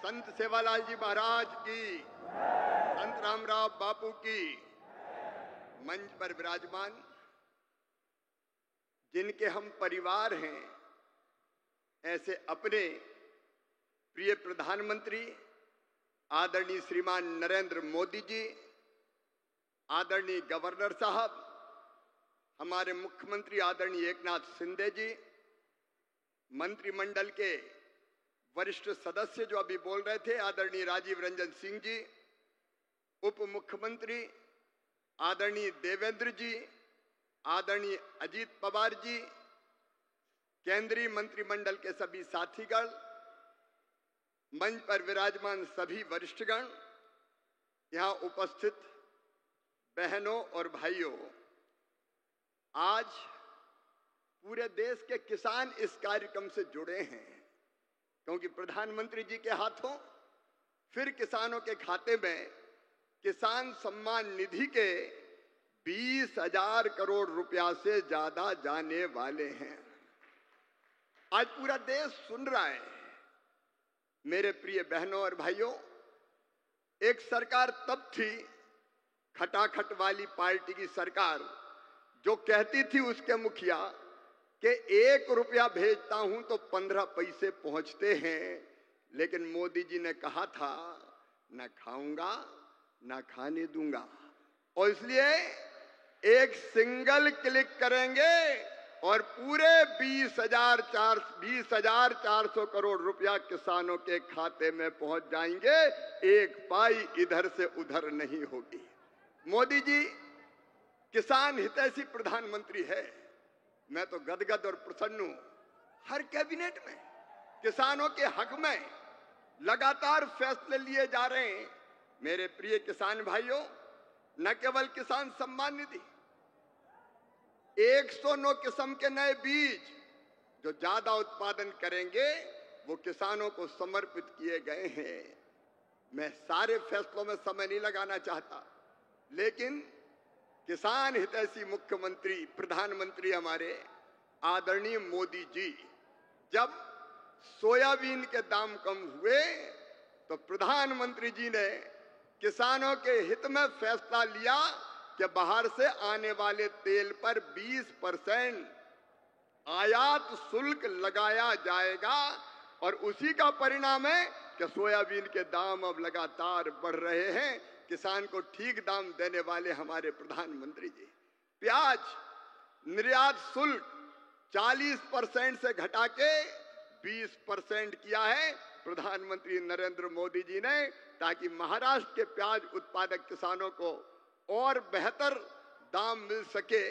Speaker 6: संत सेवालाल जी महाराज की, संत रामराव बापू की। मंच पर विराजमान जिनके हम परिवार हैं, ऐसे अपने प्रिय प्रधानमंत्री आदरणीय श्रीमान नरेंद्र मोदी जी, आदरणीय गवर्नर साहब, हमारे मुख्यमंत्री आदरणीय एकनाथ शिंदे जी, मंत्रिमंडल के वरिष्ठ सदस्य जो अभी बोल रहे थे आदरणीय राजीव रंजन सिंह जी, उप मुख्यमंत्री आदरणीय देवेंद्र जी, आदरणीय अजीत पवार जी, केंद्रीय मंत्रिमंडल के सभी साथीगण, मंच पर विराजमान सभी वरिष्ठगण, यहाँ उपस्थित बहनों और भाइयों, आज पूरे देश के किसान इस कार्यक्रम से जुड़े हैं, क्योंकि प्रधानमंत्री जी के हाथों फिर किसानों के खाते में किसान सम्मान निधि के 20,000 करोड़ रुपया से ज्यादा जाने वाले हैं। आज पूरा देश सुन रहा है। मेरे प्रिय बहनों और भाइयों, एक सरकार तब थी, खटाखट वाली पार्टी की सरकार, जो कहती थी उसके मुखिया कि 1 रुपया भेजता हूं तो 15 पैसे पहुंचते हैं, लेकिन मोदी जी ने कहा था न खाऊंगा न खाने दूंगा, और इसलिए एक सिंगल क्लिक करेंगे और पूरे 20,400 करोड़ रुपया किसानों के खाते में पहुंच जाएंगे। एक पाई इधर से उधर नहीं होगी। मोदी जी किसान हितैषी प्रधानमंत्री है। मैं तो गदगद और प्रसन्न हूं। हर कैबिनेट में किसानों के हक में लगातार फैसले लिए जा रहे हैं। मेरे प्रिय किसान भाइयों, न केवल किसान सम्मान निधि, 109 किस्म के नए बीज जो ज्यादा उत्पादन करेंगे वो किसानों को समर्पित किए गए हैं। मैं सारे फैसलों में समय नहीं लगाना चाहता, लेकिन किसान हितैषी मुख्यमंत्री प्रधानमंत्री हमारे आदरणीय मोदी जी जब सोयाबीन के दाम कम हुए तो प्रधानमंत्री जी ने किसानों के हित में फैसला लिया कि बाहर से आने वाले तेल पर 20% आयात शुल्क लगाया जाएगा और उसी का परिणाम है कि सोयाबीन के दाम अब लगातार बढ़ रहे हैं। किसान को ठीक दाम देने वाले हमारे प्रधानमंत्री जी। प्याज निर्यात शुल्क 40% से घटा के 20% किया है प्रधानमंत्री नरेंद्र मोदी जी ने, ताकि महाराष्ट्र के प्याज उत्पादक किसानों को और बेहतर दाम मिल सके।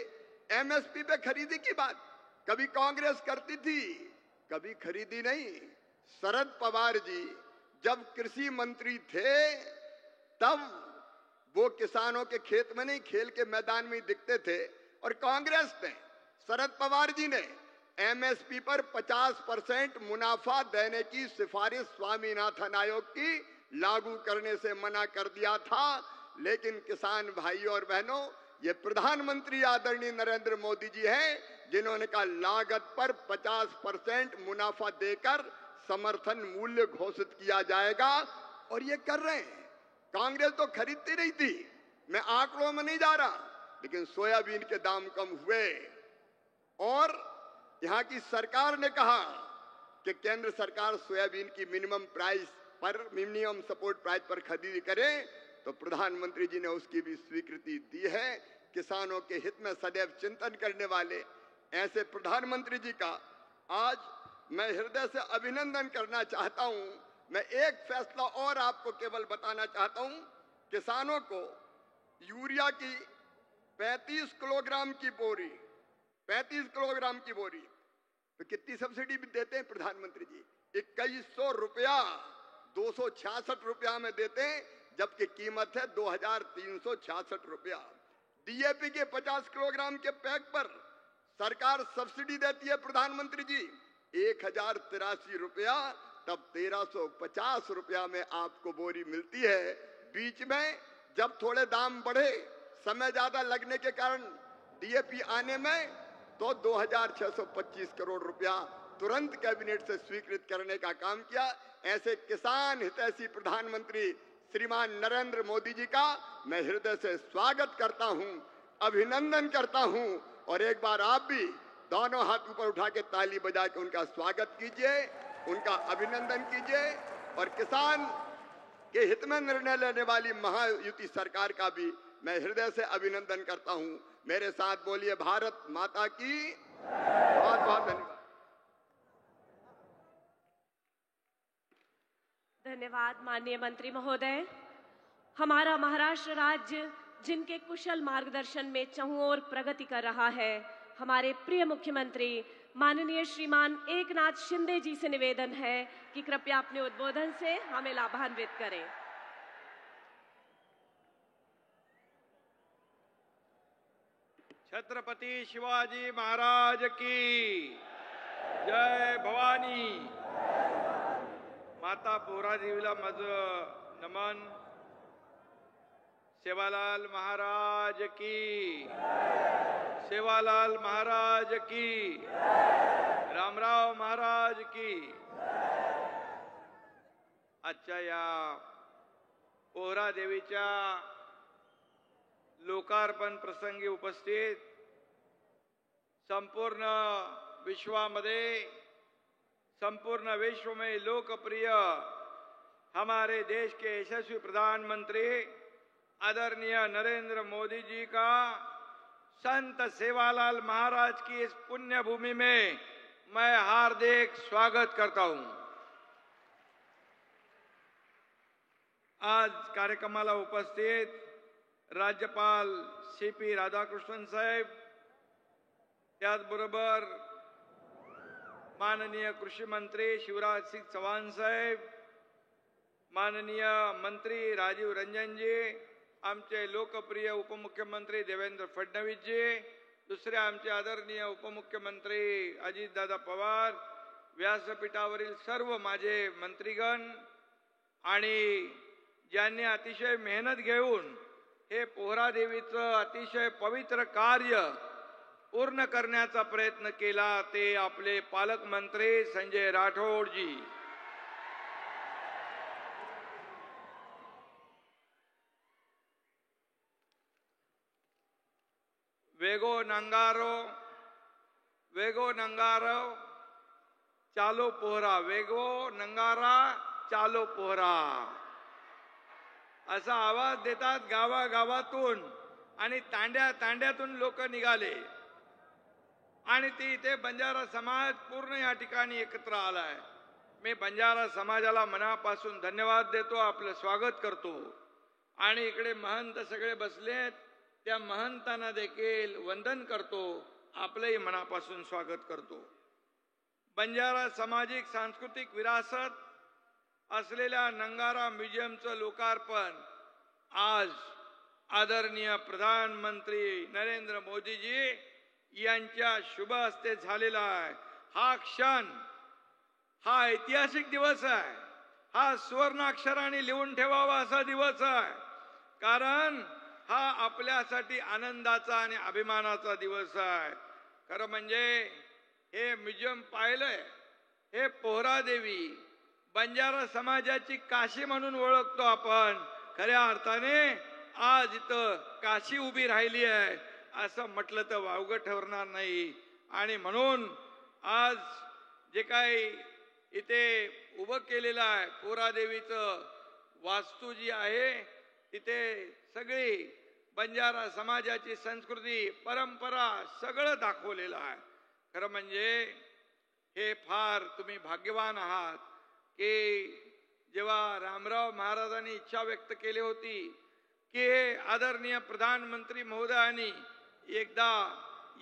Speaker 6: एमएसपी पे खरीदी की बात कभी कांग्रेस करती थी, कभी खरीदी नहीं। शरद पवार जी जब कृषि मंत्री थे तब वो किसानों के खेत में नहीं, खेल के मैदान में ही दिखते थे। और कांग्रेस ने, शरद पवार जी ने एमएसपी पर 50% मुनाफा देने की सिफारिश स्वामीनाथन आयोग की लागू करने से मना कर दिया था। लेकिन किसान भाइयों और बहनों, ये प्रधानमंत्री आदरणीय नरेंद्र मोदी जी हैं जिन्होंने कहा लागत पर 50% मुनाफा देकर समर्थन मूल्य घोषित किया जाएगा, और ये कर रहे हैं। कांग्रेस तो खरीदती नहीं थी, मैं आंकड़ों में नहीं जा रहा, लेकिन सोयाबीन के दाम कम हुए और यहां की सरकार ने कहा कि केंद्र सरकार सोयाबीन की मिनिमम सपोर्ट प्राइस पर खरीदी करे, तो प्रधानमंत्री जी ने उसकी भी स्वीकृति दी है। किसानों के हित में सदैव चिंतन करने वाले ऐसे प्रधानमंत्री जी का आज मैं हृदय से अभिनंदन करना चाहता हूं। मैं एक फैसला और आपको केवल बताना चाहता हूं, किसानों को यूरिया की 35 किलोग्राम की बोरी तो कितनी सब्सिडी भी देते हैं प्रधानमंत्री जी? 2100 रुपया 266 रुपया में देते हैं, जबकि कीमत है 2366 रुपया। डीएपी के 50 किलोग्राम के पैक पर सरकार सब्सिडी देती है प्रधानमंत्री जी 1083 रुपया, तब 1350 रुपया में आपको बोरी मिलती है। बीच में जब थोड़े दाम बढ़े, समय ज्यादा लगने के कारण डीएपी आने में, तो 2625 करोड़ रुपया तुरंत कैबिनेट से स्वीकृत करने का काम किया। ऐसे किसान हितैषी प्रधानमंत्री श्रीमान नरेंद्र मोदी जी का मैं हृदय से स्वागत करता हूं, अभिनंदन करता हूं। और एक बार आप भी दोनों हाथ ऊपर उठा के ताली बजा के उनका स्वागत कीजिए, उनका अभिनंदन कीजिए। और किसान के हित में निर्णय लेने वाली महायुति सरकार का भी मैं हृदय से अभिनंदन करता हूं। मेरे साथ बोलिए भारत माता की। बहुत बहुत धन्यवाद।
Speaker 1: धन्यवाद माननीय मंत्री महोदय। हमारा महाराष्ट्र राज्य जिनके कुशल मार्गदर्शन में चहुं ओर प्रगति कर रहा है, हमारे प्रिय मुख्यमंत्री माननीय श्रीमान एकनाथ शिंदे जी से निवेदन है कि कृपया अपने उद्बोधन से हमें लाभान्वित करें।
Speaker 2: छत्रपति शिवाजी महाराज की जय भवानी। माता पोहरा देवीला माझं नमन। सेवालाल महाराज की, सेवालाल महाराज की, रामराव महाराज की। आजच्या या पोहरा देवीच्या लोकार्पण प्रसंगी उपस्थित संपूर्ण विश्वामध्ये, संपूर्ण विश्व में लोकप्रिय हमारे देश के यशस्वी प्रधानमंत्री आदरणीय नरेंद्र मोदी जी का संत सेवालाल महाराज की इस पुण्य भूमि में मैं हार्दिक स्वागत करता हूं। आज कार्यक्रमाला उपस्थित राज्यपाल सीपी राधाकृष्णन साहेब, त्याचबरोबर माननीय कृषी मंत्री शिवराज सिंह चौहान साहेब, माननीय मंत्री राजीव रंजन जी,
Speaker 7: आमचे लोकप्रिय उपमुख्यमंत्री देवेंद्र फडणवीसजी, दुसरे आमचे आदरणीय उपमुख्यमंत्री अजितदादा पवार, व्यासपीठावरील सर्व माझे मंत्रीगण आणि ज्यांनी अतिशय मेहनत घेऊन हे पोहरा देवीचं अतिशय पवित्र कार्य पूर्ण करण्याचा प्रयत्न केला ते आपले पालकमंत्री संजय राठोडजी, वेगो नंगारो चालो पोहरा, वेगो नंगारा चालो पोहरा असा आवाज देतात गावागावातून आणि तांड्यातून लोक निघाले आणि ती इथे बंजारा समाज पूर्ण या ठिकाणी एकत्र आलाय. मी बंजारा समाजाला मनापासून धन्यवाद देतो, आपलं स्वागत करतो. आणि इकडे महंत सगळे बसलेत, त्या महंतांना देखील वंदन करतो, आपलंही मनापासून स्वागत करतो. बंजारा सामाजिक सांस्कृतिक विरासत असलेल्या नंगारा म्युझियमचं लोकार्पण आज आदरणीय प्रधानमंत्री नरेंद्र मोदीजी यांच्या शुभ हस्ते झालेला आहे. हा क्षण, हा ऐतिहासिक दिवस आहे. हा सुवर्णाक्षराने लिहून ठेवावा असा दिवस आहे, कारण हा आपल्यासाठी आनंदाचा आणि अभिमानाचा दिवस आहे. खरं म्हणजे हे म्युझियम पाहिलंय, हे पोहरा देवी बंजारा समाजाची काशी म्हणून ओळखतो आपण. खऱ्या अर्थाने आज इथं काशी उभी राहिली आहे असं म्हटलं तर वावगं ठरणार नाही. आणि म्हणून आज जे काही इथे उभं केलेलं आहे पोहरा देवीचं वास्तू जी आहे, तिथे सगळी बंजारा समाजाची संस्कृती परंपरा सगळं दाखवलेलं आहे. खरं म्हणजे हे फार तुम्ही भाग्यवान आहात की जेव्हा रामराव महाराजांनी इच्छा व्यक्त केली होती की आदरणीय प्रधानमंत्री महोदयांनी एकदा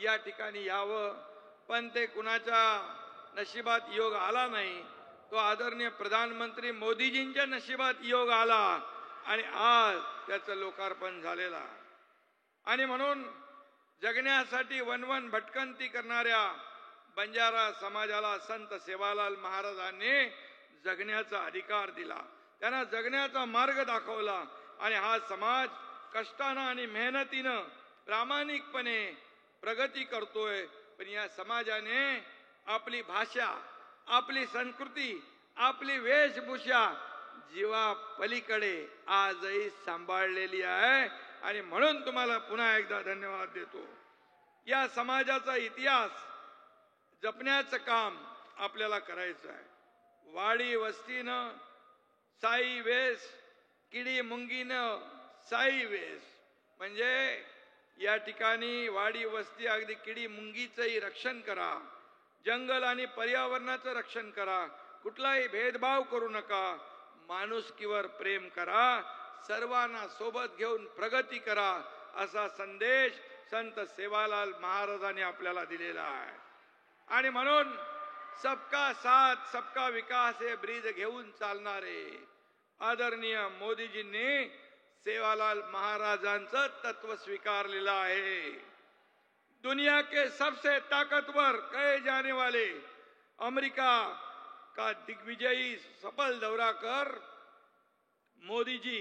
Speaker 7: या ठिकाणी यावं, पण ते कुणाच्या नशिबात योग आला नाही. तो आदरणीय प्रधानमंत्री मोदीजींच्या नशिबात योग आला आणि आज त्याचं लोकार्पण झालेलं आहे. आणि म्हणून जगण्यासाठी वनवन भटकंती करणाऱ्या बंजारा समाजाला संत सेवालाल महाराजांनी जगण्याचा अधिकार दिला, त्यांना जगण्याचा मार्ग दाखवला. आणि हा समाज कष्टानं आणि मेहनतीनं प्रामाणिकपणे प्रगती करतोय. पण या समाजाने आपली भाषा, आपली संस्कृती, आपली वेशभूषा जीवा पलीकडे आजही सांभाळलेली आहे. आणि म्हणून तुम्हाला पुन्हा एकदा धन्यवाद देतो. या समाजाचा इतिहास जपण्याचं काम आपल्याला करायचं आहे. वाडी वस्तीनं साई वेश, किडी मुंगीनं साई वेश, म्हणजे या ठिकाणी वाडी वस्ती अगदी किडी मुंगीचंही रक्षण करा, जंगल आणि पर्यावरणाचं रक्षण करा, कुठलाही भेदभाव करू नका, माणुसकीवर प्रेम करा, सर्वांना सोबत घेऊन प्रगती करा, असा संदेश संत सेवालाल महाराजांनी आपल्याला दिलेला आहे. आणि म्हणून सबका साथ सबका विकास हे ब्रीद घेऊन चालणारे आदरणीय मोदीजींनी सेवालाल महाराजांचं तत्व स्वीकारलेलं आहे. दुनिया के सबसे ताकतवर कहे जाने वाले अमेरिका का दिग्विजयी सफल दौरा कर मोदी जी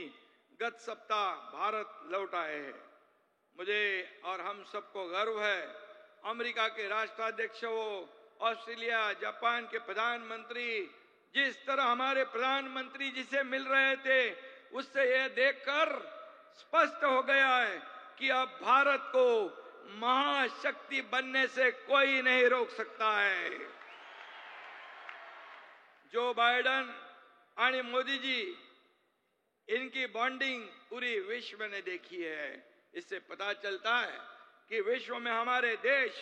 Speaker 7: गत सप्ताह भारत लौट आए हैं. मुझे और हम सबको गर्व है, अमेरिका के राष्ट्राध्यक्ष हो, ऑस्ट्रेलिया, जापान के प्रधानमंत्री जिस तरह हमारे प्रधानमंत्री जी से मिल रहे थे, उससे यह देखकर स्पष्ट हो गया है कि अब भारत को महाशक्ति बनने से कोई नहीं रोक सकता है. जो बाइडेन और मोदी जी, इनकी बॉन्डिंग पूरी विश्व ने देखी है. इससे पता चलता है कि विश्व में हमारे देश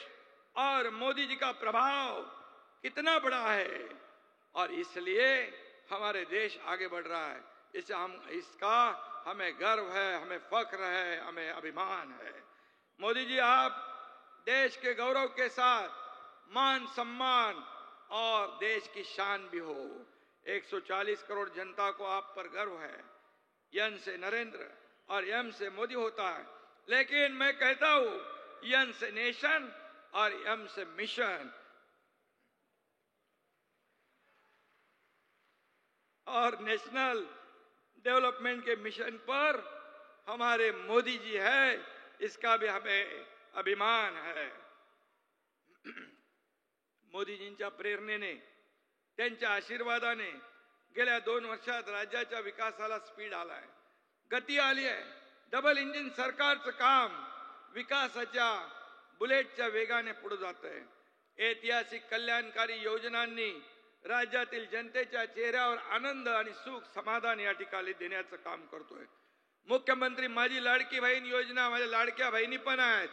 Speaker 7: और मोदी जी का प्रभाव कितना बड़ा है और इसलिए हमारे देश आगे बढ़ रहा है. इसका हमें गर्व है, हमें फख्र है, हमें अभिमान है. मोदी जी, आप देश के गौरव के साथ मान सम्मान और देश की शान भी हो. 140 करोड़ जनता को आप पर गर्व है. यन से नरेंद्र और एम से मोदी होता है। लेकिन मैं कहता हूं एन से नेशन और एम से मिशन। और नेशनल डेवलपमेंट के मिशन पर हमारे मोदी जी है, इसका भी हमें अभिमान है। मोदीजींच्या प्रेरणेने, त्यांच्या आशीर्वादाने गेल्या 2 वर्षात राज्याच्या विकासाला स्पीड आलाय, गती आली आहे। डबल इंजिन सरकारचं काम विकासाच्या बुलेटच्या वेगाने पुढे जात आहे। ऐतिहासिक कल्याणकारी योजनांनी राज्यातील जनतेच्या चेहऱ्यावर आनंद आणि सुख समाधान या ठिकाणी देण्याचं काम करतोय। मुख्यमंत्री माझी लाडकी बहीण योजना माझ्या लाडक्या बहिणी पण आहेत,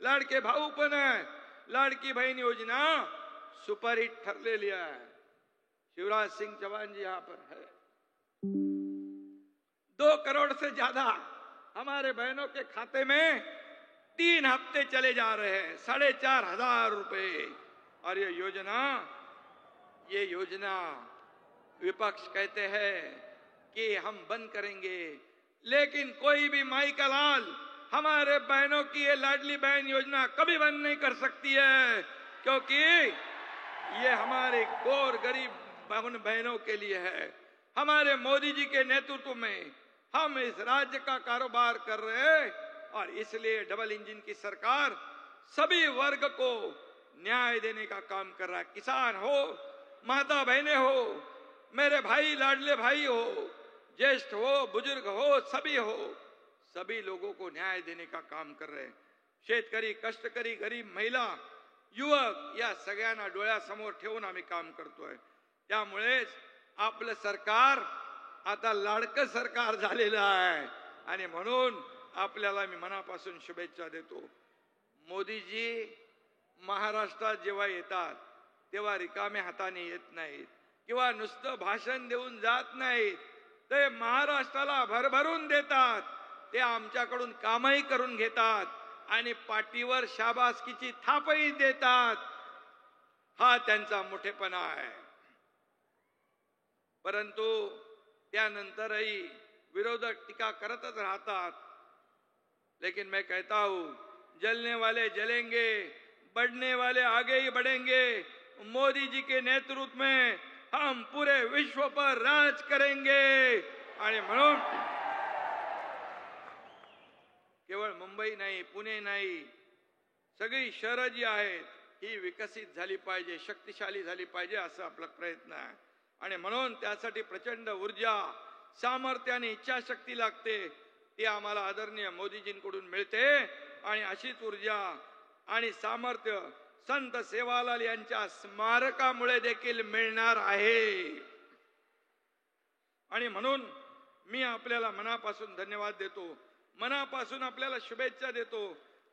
Speaker 7: लाडके भाऊ पण आहेत। लाडकी बहन योजना सुपरहिट ठरलेली है। शिवराज सिंह चौहान जी यहाँ पर है। 2 करोड़ से ज्यादा हमारे बहनों के खाते में 3 हफ्ते चले जा रहे हैं, 4,500 रुपए। और ये योजना विपक्ष कहते हैं कि हम बंद करेंगे, लेकिन कोई भी माई का लाल हमारे बहनों की ये लाडली बहन योजना कभी बंद नहीं कर सकती है, क्योंकि ये हमारे गौर गरीब बहनों के लिए है। हमारे मोदी जी के नेतृत्व में हम इस राज्य का कारोबार कर रहे हैं और इसलिए डबल इंजन की सरकार सभी वर्ग को न्याय देने का काम कर रहा है। किसान हो, माता बहनें हो, मेरे भाई लाडले भाई हो, ज्येष्ठ हो, बुजुर्ग हो, सभी लोगों को न्याय देने का काम कर रहे हैं। शेतकरी, कष्टकरी, गरीब महिला, युवक या सगळ्यांना डोळ्यासमोर ठेवून आम्ही काम करतोय। त्यामुळेच आपलं सरकार आता लाडकं सरकार झालेलं आहे आणि म्हणून आपल्याला मी मनापासून शुभेच्छा देतो। मोदीजी महाराष्ट्रात जेव्हा येतात तेव्हा रिकाम्या हाताने येत नाहीत किंवा नुसतं भाषण देऊन जात नाहीत, ते महाराष्ट्राला भरभरून देतात। ते आमच्याकडून कामही करून घेतात आणि पाठीवर शाबासकीची थापही देतात। हा त्यांचा मोठेपणा आहे। परंतु त्यानंतरही विरोधक टीका करतच राहतात। लेकिन मैं कहता हूं, जलने वाले जलेंगे, बढ़ने वाले आगे ही बढ़ेंगे। मोदी जी के नेतृत्व में हम पूरे विश्व पर राज करेंगे। आणि म्हणून केवळ मुंबई नाही, पुणे नाही, सगळी शहरं जी आहेत ही विकसित झाली पाहिजे, शक्तिशाली झाली पाहिजे, असं आपला प्रयत्न आहे। आणि म्हणून त्यासाठी प्रचंड ऊर्जा, सामर्थ्य आणि इच्छाशक्ती लागते। ती आम्हाला आदरणीय मोदीजींकडून मिळते आणि अशीच ऊर्जा आणि सामर्थ्य संत सेवालाल यांच्या स्मारकामुळे देखील मिळणार आहे। आणि म्हणून मी आपल्याला मनापासून धन्यवाद देतो, मनापासून आपल्याला शुभेच्छा देतो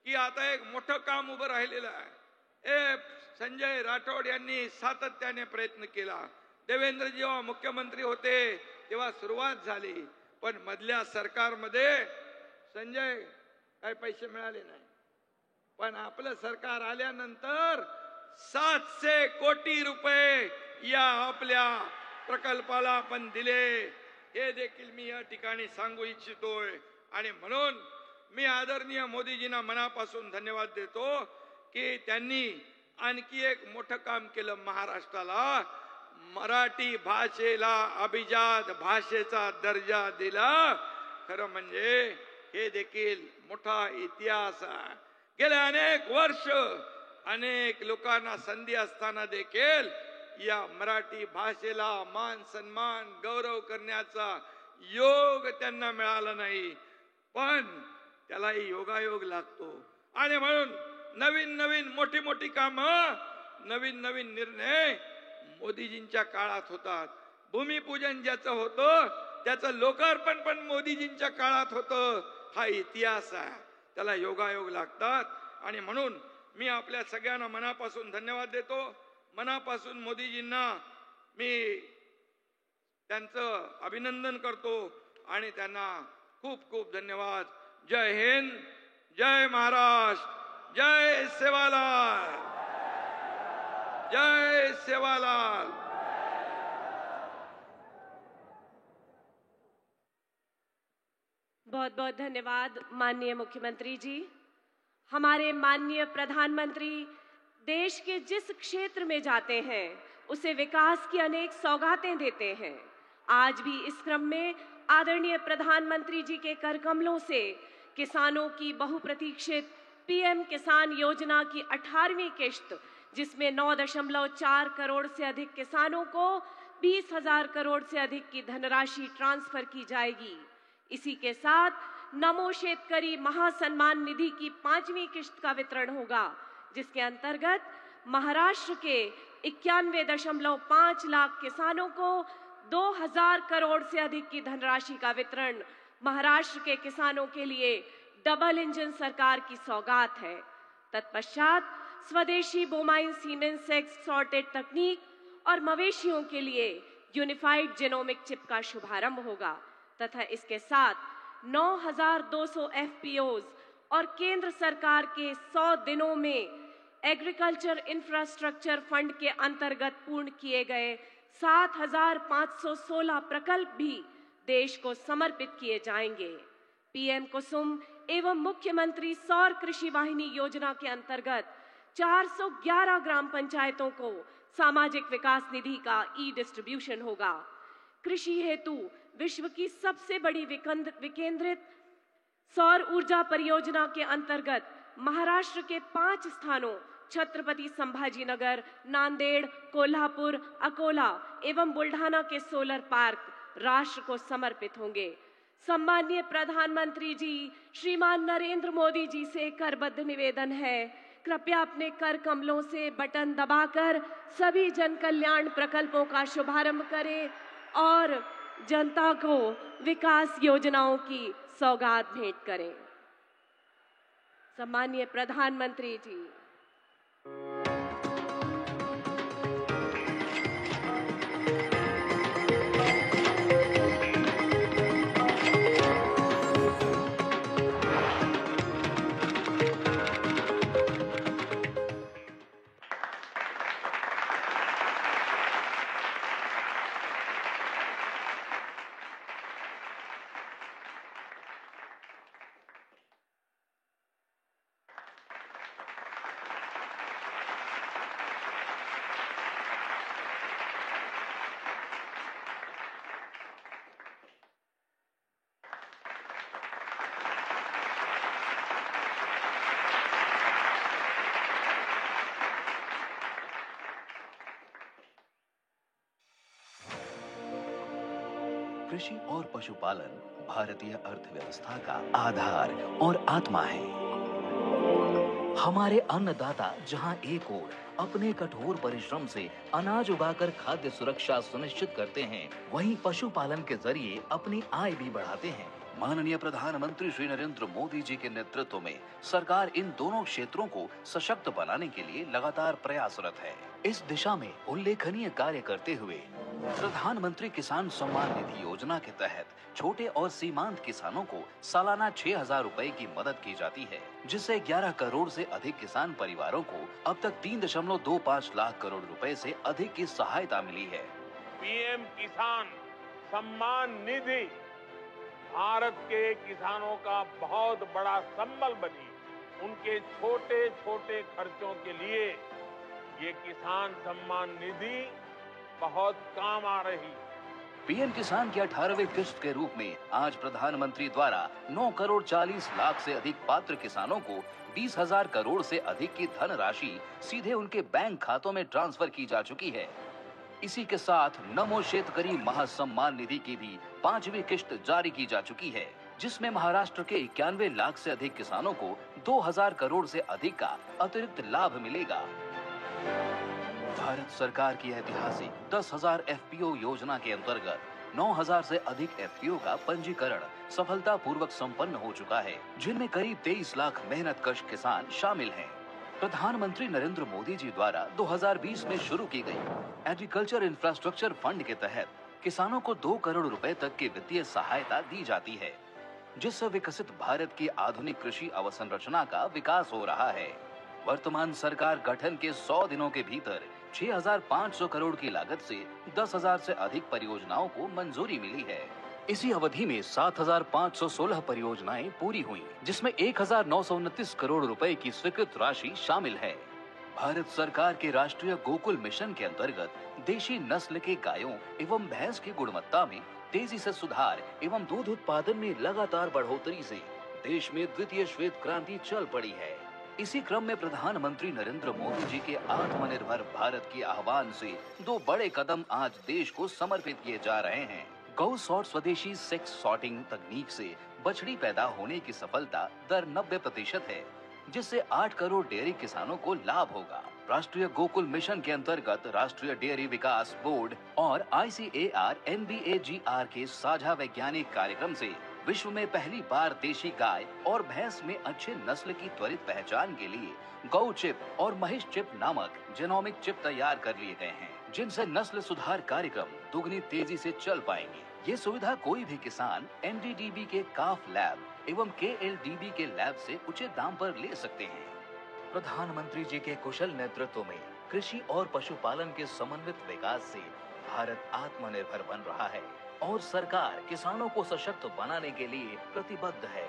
Speaker 7: की आता एक मोठं काम उभं राहिलेलं आहे। संजय राठोड यांनी सातत्याने प्रयत्न केला। देवेंद्र जेव्हा मुख्यमंत्री होते तेव्हा सुरुवात झाली, पण मधल्या सरकारमध्ये संजय काही पैसे मिळाले नाही। पण आपलं सरकार आल्यानंतर 700 कोटी रुपये या आपल्या प्रकल्पाला आपण दिले, हे देखील मी या ठिकाणी सांगू इच्छितोय। आणि म्हणून मी आदरणीय मोदीजींना मनापासून धन्यवाद देतो की त्यांनी आणखी एक मोठं काम केलं। महाराष्ट्राला मराठी भाषेला अभिजात भाषेचा दर्जा दिला। खरं म्हणजे हे देखील मोठा इतिहास आहे। गेले अनेक वर्ष अनेक लोकांना संधी असताना देखील या मराठी भाषेला मान सन्मान गौरव करण्याचा योग त्यांना मिळाला नाही, पण त्यालाही योगायोग लागतो। आणि म्हणून नवीन नवीन मोठी मोठी कामं, नवीन नवीन निर्णय मोदीजींच्या काळात होतात। भूमिपूजन ज्याचं होतं त्याचं लोकार्पण पण मोदीजींच्या काळात होतं। हा इतिहास आहे, त्याला योगायोग लागतात। आणि म्हणून मी आपल्या सगळ्यांना मनापासून धन्यवाद देतो। मनापासून मोदीजींना मी त्यांचं अभिनंदन करतो आणि त्यांना खूप खूप धन्यवाद। जय हिंद, जय महाराष्ट्र, जय सेवालाल, जय सेवालाल।
Speaker 1: बहुत बहुत बहुत धन्यवाद माननीय मुख्यमंत्री जी। हमारे माननीय प्रधानमंत्री देश के जिस क्षेत्र में जाते हैं उसे विकास की अनेक सौगातें देते हैं। आज भी इस क्रम में आदरणीय प्रधानमंत्री जी के करकमलों से किसानों की बहुप्रतीक्षित पीएम किसान योजना की 18वीं किश्त, जिसमें 9.4 करोड़ से अधिक किसानों को 20,000 करोड़ से अधिक की धनराशि ट्रांसफर की जाएगी। इसी के साथ नमो शेतकरी महासम्मान निधि की 5वीं किश्त का वितरण होगा, जिसके अंतर्गत महाराष्ट्र के 91.5 लाख किसानों को 2,000 करोड़ से अधिक की धनराशि का वितरण महाराष्ट्र के किसानों के लिए डबल इंजन सरकार की सौगात है। तत्पश्चात स्वदेशी बोमाइन सीमेंस सेक्स सॉर्टेड तकनीक और मवेशियों के लिए यूनिफाइड जेनोमिक चिप का शुभारंभ होगा तथा इसके साथ 9,200 FPOs और केंद्र सरकार के 100 दिनों में एग्रीकल्चर इंफ्रास्ट्रक्चर फंड के अंतर्गत पूर्ण किए गए 7,516 प्रकल्प भी देश को समर्पित किए जाएंगे। पीएम कुसुम एवं मुख्यमंत्री सौर कृषि वाहिनी योजना के अंतर्गत 411 ग्राम पंचायतों को सामाजिक विकास निधि का डिस्ट्रीब्यूशन होगा। कृषि हेतु विश्व की सबसे बड़ी विकेंद्रित सौर ऊर्जा परियोजना के अंतर्गत महाराष्ट्र के 5 स्थानों छत्रपति संभाजीनगर, नांदेड़, कोल्हापुर, अकोला एवं बुल्ढाना के सोलर पार्क राष्ट्र को समर्पित होंगे। सम्माननीय प्रधानमंत्री जी श्रीमान नरेंद्र मोदी जी से करबद्ध निवेदन है, कृपया अपने कर कमलों से बटन दबाकर सभी जन कल्याण प्रकल्पों का शुभारंभ करें और जनता को विकास योजनाओं की सौगात भेंट करें। सम्माननीय प्रधानमंत्री जी।
Speaker 8: कृषि और पशुपालन भारतीय अर्थव्यवस्था का आधार और आत्मा है। हमारे अन्नदाता जहां एक ओर अपने कठोर परिश्रम से अनाज उगाकर खाद्य सुरक्षा सुनिश्चित करते हैं, वहीं पशुपालन के जरिए अपनी आय भी बढ़ाते हैं। माननीय प्रधानमंत्री श्री नरेंद्र मोदी जी के नेतृत्व में सरकार इन दोनों क्षेत्रों को सशक्त बनाने के लिए लगातार प्रयासरत है। इस दिशा में उल्लेखनीय कार्य करते हुए प्रधानमंत्री किसान सम्मान निधि योजना के तहत छोटे और सीमांत किसानों को सालाना 6,000 रुपए की मदद की जाती है, जिससे 11 करोड़ से अधिक किसान परिवारों को अब तक 3.25 लाख करोड़ रुपए से अधिक की सहायता मिली है।
Speaker 9: पीएम किसान सम्मान निधि भारत के किसानों का बहुत बड़ा संबल बनी। उनके छोटे छोटे खर्चों के लिए ये किसान सम्मान निधि बहुत काम आ रही।
Speaker 8: पीएम किसान की 18वीं किश्त के रूप में आज प्रधानमंत्री द्वारा 9 करोड़ 40 लाख से अधिक पात्र किसानों को 20,000 करोड़ से अधिक की धनराशि सीधे उनके बैंक खातों में ट्रांसफर की जा चुकी है। इसी के साथ नमो शेतकरी महासम्मान निधि की भी 5वीं किश्त जारी की जा चुकी है, जिसमें महाराष्ट्र के 91 लाख से अधिक किसानों को 2,000 करोड़ से अधिक का अतिरिक्त लाभ मिलेगा। भारत सरकार की ऐतिहासिक 10,000 FPO योजना के अंतर्गत 9,000 से अधिक FPO का पंजीकरण सफलतापूर्वक संपन्न हो चुका है, जिनमें करीब 23 लाख मेहनतकश किसान शामिल हैं। प्रधानमंत्री नरेंद्र मोदी जी द्वारा 2020 में शुरू की गई एग्रीकल्चर इंफ्रास्ट्रक्चर फंड के तहत किसानों को 2 करोड़ रुपए तक की वित्तीय सहायता दी जाती है, जिससे विकसित भारत की आधुनिक कृषि अवसंरचना का विकास हो रहा है। वर्तमान सरकार गठन के 100 दिनों के भीतर 6,500 करोड़ की लागत से 10,000 से अधिक परियोजनाओं को मंजूरी मिली है। इसी अवधि में 7,516 परियोजनाएं पूरी हुई, जिसमें 1,929 करोड़ रुपए की स्वीकृत राशि शामिल है। भारत सरकार के राष्ट्रीय गोकुल मिशन के अंतर्गत देशी नस्ल के गायों एवं भैंस की गुणवत्ता में तेजी से सुधार एवं दूध उत्पादन में लगातार बढ़ोतरी से देश में द्वितीय श्वेत क्रांति चल पड़ी है। इसी क्रम में प्रधानमंत्री नरेंद्र मोदी जी के आत्मनिर्भर भारत के आह्वान से 2 बड़े कदम आज देश को समर्पित किए जा रहे हैं। गौ सॉर्ट स्वदेशी सेक्स सॉर्टिंग तकनीक से बछड़ी पैदा होने की सफलता दर 90% है, जिससे 8 करोड़ डेयरी किसानों को लाभ होगा। राष्ट्रीय गोकुल मिशन के अंतर्गत राष्ट्रीय डेयरी विकास बोर्ड और ICAR NBAGR के साझा वैज्ञानिक कार्यक्रम से विश्व में पहली बार देशी गाय और भैंस में अच्छे नस्ल की त्वरित पहचान के लिए गौ चिप और महिष चिप नामक जेनोमिक चिप तैयार कर लिए गए हैं, जिनसे नस्ल सुधार कार्यक्रम दुगनी तेजी से चल पाएंगे। ये सुविधा कोई भी किसान NDDB के काफ लैब एवं KLDB के लैब से उचित दाम पर ले सकते हैं। प्रधानमंत्री जी के कुशल नेतृत्व में कृषि और पशुपालन के समन्वित विकास से भारत आत्मनिर्भर बन रहा है और सरकार किसानों को सशक्त बनाने के लिए प्रतिबद्ध है।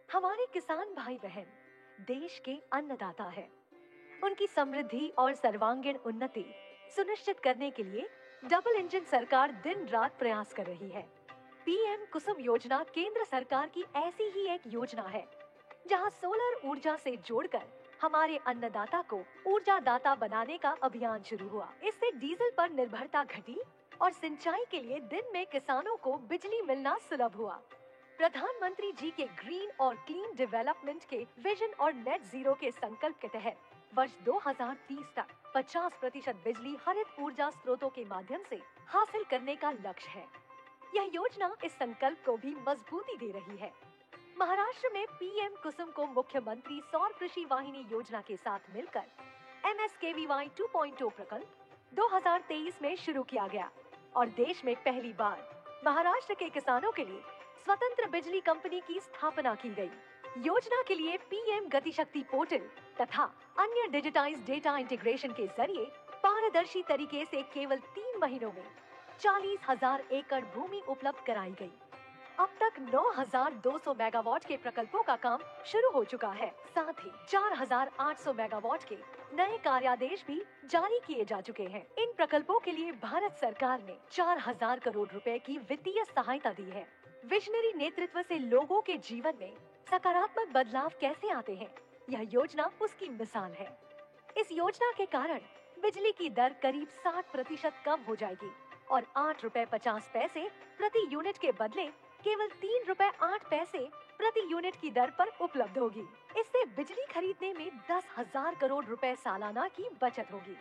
Speaker 10: हमारे किसान भाई बहन देश के अन्नदाता हैं। उनकी समृद्धि और सर्वांगीण उन्नति सुनिश्चित करने के लिए डबल इंजन सरकार दिन रात प्रयास कर रही है। PM कुसुम योजना केंद्र सरकार की ऐसी ही एक योजना है, जहां सोलर ऊर्जा से जोड़कर हमारे अन्नदाता को ऊर्जा दाता बनाने का अभियान शुरू हुआ। इससे डीजल पर निर्भरता घटी और सिंचाई के लिए दिन में किसानों को बिजली मिलना सुलभ हुआ। प्रधानमंत्री जी के ग्रीन और क्लीन डेवलपमेंट के विजन और नेट जीरो के संकल्प के तहत वर्ष 2030 तक 50% बिजली हरित ऊर्जा स्रोतों के माध्यम से हासिल करने का लक्ष्य है। यह योजना इस संकल्प को भी मजबूती दे रही है। महाराष्ट्र में PM कुसुम को मुख्यमंत्री सौर कृषि वाहिनी योजना के साथ मिलकर MSKVY 2.0 प्रकल्प 2023 में शुरू किया गया और देश में पहली बार महाराष्ट्र के किसानों के लिए स्वतंत्र बिजली कंपनी की स्थापना की गई। योजना के लिए PM गतिशक्ति पोर्टल तथा अन्य डिजिटाइज्ड डेटा इंटीग्रेशन के जरिए पारदर्शी तरीके से केवल 3 महीनों में 40,000 एकड़ भूमि उपलब्ध कराई गई। अब तक 9,200 मेगावाट के प्रकल्पों का काम शुरू हो चुका है। साथ ही 4,800 मेगावाट के नए कार्यादेश भी जारी किए जा चुके हैं। इन प्रकल्पों के लिए भारत सरकार ने 4,000 करोड़ रुपए की वित्तीय सहायता दी है। विजनरी नेतृत्व से लोगों के जीवन में सकारात्मक बदलाव कैसे आते हैं, यह योजना उसकी मिसाल है। इस योजना के कारण बिजली की दर करीब 60% कम हो जाएगी और 8 रुपए 50 पैसे प्रति यूनिट के बदले केवल 3 रुपए 8 पैसे प्रति यूनिट की दर पर उपलब्ध होगी। इससे बिजली खरीदने में 10,000 करोड़ रुपए सालाना की बचत होगी।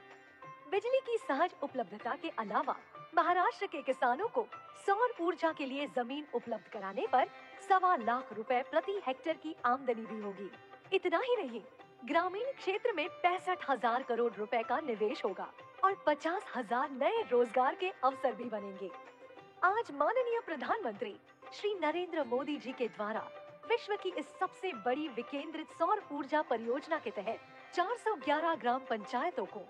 Speaker 10: बिजली की सहज उपलब्धता के अलावा महाराष्ट्र के किसानों को सौर ऊर्जा के लिए जमीन उपलब्ध कराने पर 1.25 लाख रुपए प्रति हेक्टेयर की आमदनी भी होगी। इतना ही नहीं, ग्रामीण क्षेत्र में 65,000 करोड़ रुपए का निवेश होगा और 50,000 नए रोजगार के अवसर भी बनेंगे। आज माननीय प्रधानमंत्री श्री नरेंद्र मोदी जी के द्वारा विश्व की इस सबसे बड़ी विकेंद्रित सौर ऊर्जा परियोजना के तहत 411 ग्राम पंचायतों को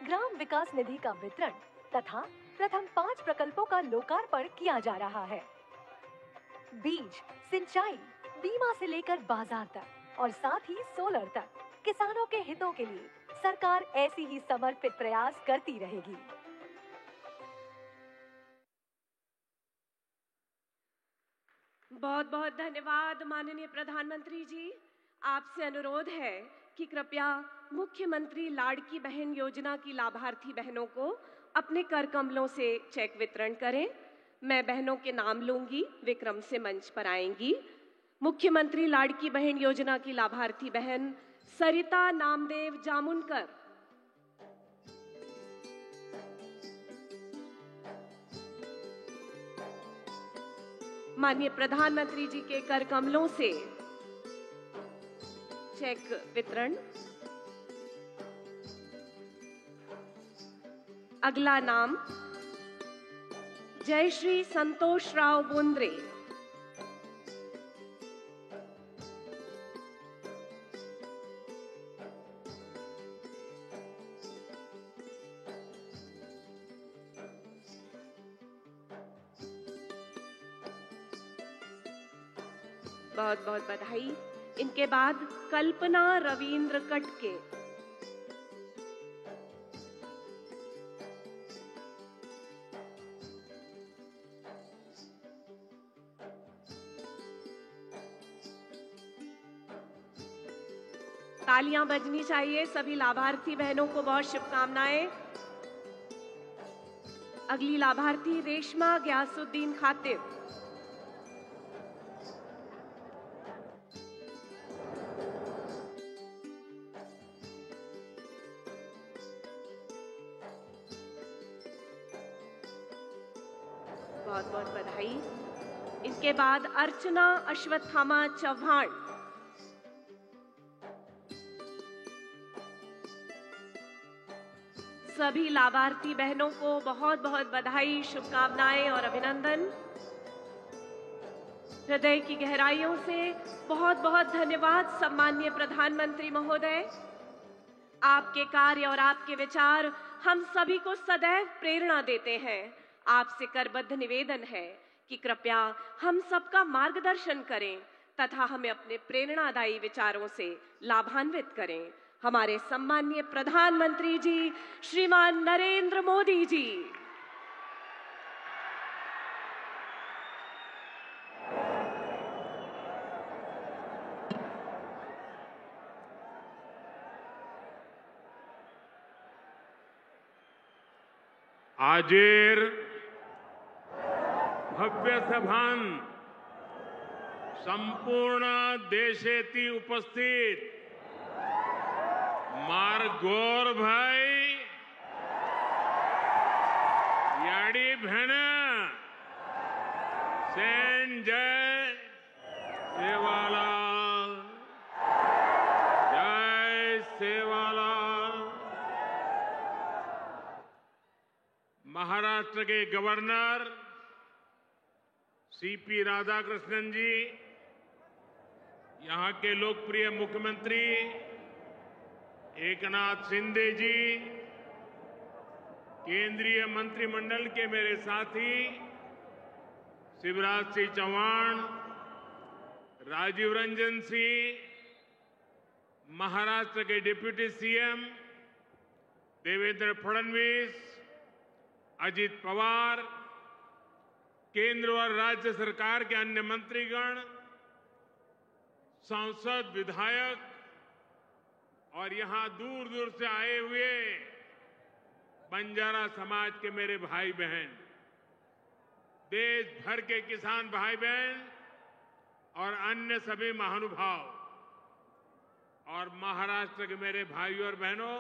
Speaker 10: ग्राम विकास निधि का वितरण तथा प्रथम 5 प्रकल्पों का लोकार्पण किया जा रहा है। बीज, सिंचाई, बीमा से लेकर बाजार तक और साथ ही सोलर तक किसानों के हितों के लिए सरकार ऐसी ही समर्पित प्रयास करती रहेगी।
Speaker 1: बहुत बहुत धन्यवाद माननीय प्रधानमंत्री जी। आपसे अनुरोध है कि कृपया मुख्यमंत्री लाड़की बहन योजना की लाभार्थी बहनों को अपने कर कमलों से चेक वितरण करें। मैं बहनों के नाम लूंगी, वे क्रम से मंच पर आएंगी। मुख्यमंत्री लाड़की बहन योजना की लाभार्थी बहन सरिता नामदेव जामुनकर, माननीय प्रधानमंत्री जी के कर कमलों से चेक वितरण। अगला नाम जयश्री संतोष राव बोंद्रे, बहुत बहुत बधाई। इनके बाद कल्पना रविंद्र कटके, तालियां बजनी चाहिए। सभी लाभार्थी बहनों को बहुत शुभकामनाएं। अगली लाभार्थी रेशमा गयासुद्दीन खातिब, बहुत बहुत बधाई। इनके बाद अर्चना अश्वत्थामा चौहान, सभी लाभार्थी बहनों को बहुत बहुत बधाई, शुभकामनाएं और अभिनंदन। हृदय की गहराइयों से बहुत बहुत धन्यवाद सम्माननीय प्रधानमंत्री महोदय। आपके कार्य और आपके विचार हम सभी को सदैव प्रेरणा देते हैं। आपसे करबद्ध निवेदन है कि कृपया हम सबका मार्गदर्शन करें तथा हमें अपने प्रेरणादायी विचारों से लाभान्वित करें। हमारे सम्माननीय प्रधानमंत्री जी श्रीमान नरेंद्र मोदी जी,
Speaker 9: आजेर भव्य सभान संपूर्ण देशेती उपस्थित मारगोर भाई याडी भेण जय सेवालाल, जय सेवालाल। महाराष्ट्र के गवर्नर सीपी राधाकृष्णन जी, यहां के लोकप्रिय मुख्यमंत्री एकनाथ शिंदे जी, केंद्रीय मंत्रिमंडल के मेरे साथी शिवराज सिंह चौहान, राजीव रंजन सिंह, महाराष्ट्र के डिप्टी सीएम देवेंद्र फडणवीस, अजित पवार, केंद्र और राज्य सरकार के अन्य मंत्रीगण, सांसद, विधायक और यहां दूर दूर से आए हुए बंजारा समाज के मेरे भाई बहन, देश भर के किसान भाई बहन और अन्य सभी महानुभाव और महाराष्ट्र के मेरे भाइयों और बहनों,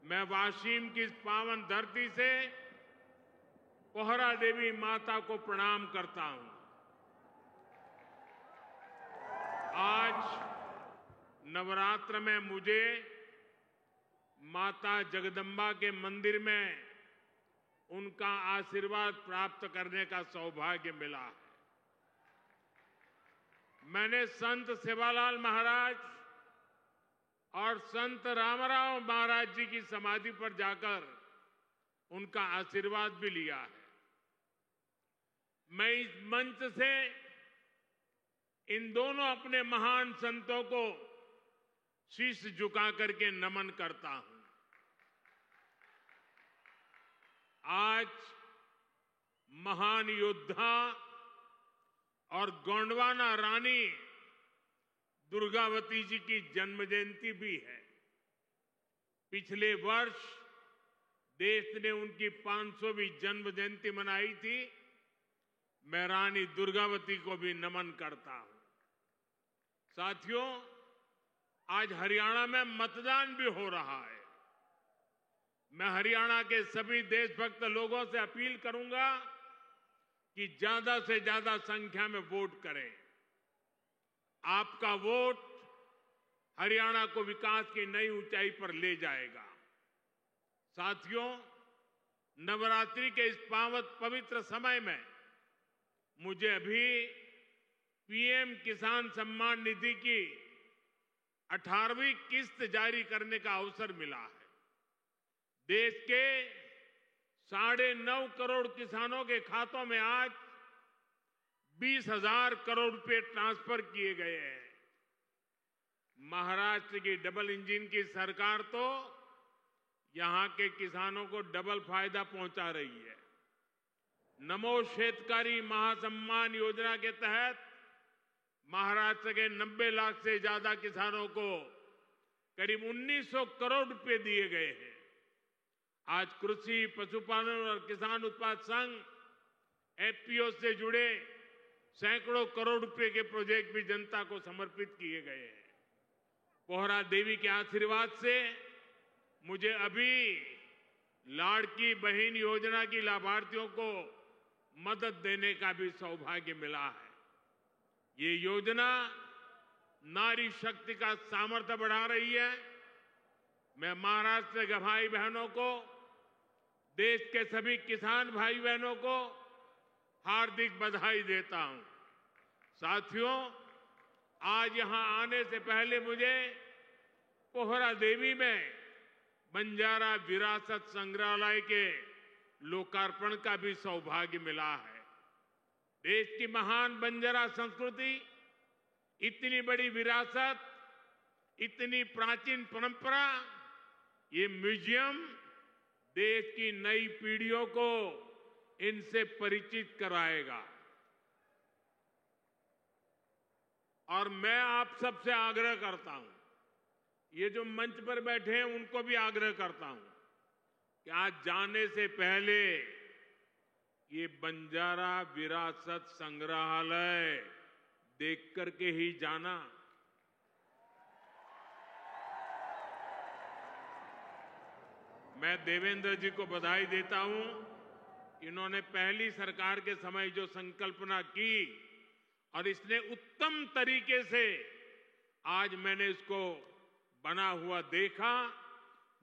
Speaker 9: मैं वाशिम की इस पावन धरती से पोहरा देवी माता को प्रणाम करता हूं। आज नवरात्र में मुझे माता जगदम्बा के मंदिर में उनका आशीर्वाद प्राप्त करने का सौभाग्य मिला है। मैंने संत सेवालाल महाराज और संत रामराव महाराज जी की समाधि पर जाकर उनका आशीर्वाद भी लिया है। मैं इस मंच से इन दोनों अपने महान संतों को शीश झुका करके नमन करता हूं। आज महान योद्धा और गोंडवाना रानी दुर्गावती जी की जन्म जयंती भी है। पिछले वर्ष देश ने उनकी 500वीं जन्म जयंती मनाई थी। मैं रानी दुर्गावती को भी नमन करता हूं। साथियों, आज हरियाणा में मतदान भी हो रहा है। मैं हरियाणा के सभी देशभक्त लोगों से अपील करूंगा कि ज्यादा से ज्यादा संख्या में वोट करें। आपका वोट हरियाणा को विकास की नई ऊंचाई पर ले जाएगा। साथियों, नवरात्रि के इस पवित्र समय में मुझे अभी पीएम किसान सम्मान निधि की 18वीं किस्त जारी करने का अवसर मिला है। देश के 9.5 करोड़ किसानों के खातों में आज 20,000 करोड़ रुपए ट्रांसफर किए गए हैं। महाराष्ट्र की डबल इंजन की सरकार तो यहां के किसानों को डबल फायदा पहुंचा रही है। नमो शेतकारी महासम्मान योजना के तहत महाराष्ट्र के 90 लाख से ज्यादा किसानों को करीब 1900 करोड़ रुपए दिए गए हैं। आज कृषि, पशुपालन और किसान उत्पाद संघ एफपीओ से जुड़े सैकड़ों करोड़ रुपए के प्रोजेक्ट भी जनता को समर्पित किए गए हैं। पोहरा देवी के आशीर्वाद से मुझे अभी लाड़की बहन योजना की लाभार्थियों को मदद देने का भी सौभाग्य मिला है। ये योजना नारी शक्ति का सामर्थ्य बढ़ा रही है। मैं महाराष्ट्र के भाई बहनों को, देश के सभी किसान भाई बहनों को हार्दिक बधाई देता हूं। साथियों, आज यहां आने से पहले मुझे पोहरा देवी में बंजारा विरासत संग्रहालय के लोकार्पण का भी सौभाग्य मिला है। देश की महान बंजारा संस्कृति, इतनी बड़ी विरासत, इतनी प्राचीन परंपरा, ये म्यूजियम देश की नई पीढ़ियों को इनसे परिचित कराएगा। और मैं आप सबसे आग्रह करता हूं, ये जो मंच पर बैठे हैं उनको भी आग्रह करता हूं कि आज जाने से पहले ये बंजारा विरासत संग्रहालय देख करके ही जाना। मैं देवेंद्र जी को बधाई देता हूं। इन्होंने पहली सरकार के समय जो संकल्पना की और इसने उत्तम तरीके से आज मैंने इसको बना हुआ देखा,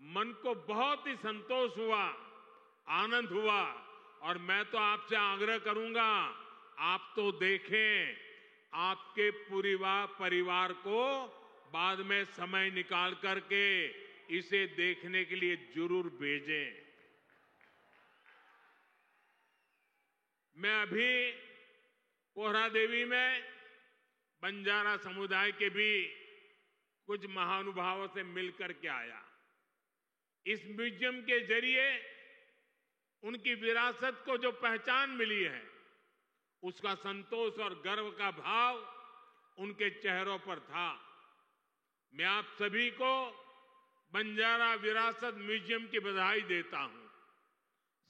Speaker 9: मन को बहुत ही संतोष हुआ, आनंद हुआ। और मैं तो आपसे आग्रह करूंगा, आप तो देखें, आपके पूरे परिवार को बाद में समय निकाल करके इसे देखने के लिए जरूर भेजें। मैं अभी पोहरा देवी में बंजारा समुदाय के भी कुछ महानुभावों से मिलकर के आया। इस म्यूजियम के जरिए उनकी विरासत को जो पहचान मिली है, उसका संतोष और गर्व का भाव उनके चेहरों पर था। मैं आप सभी को बंजारा विरासत म्यूजियम की बधाई देता हूं।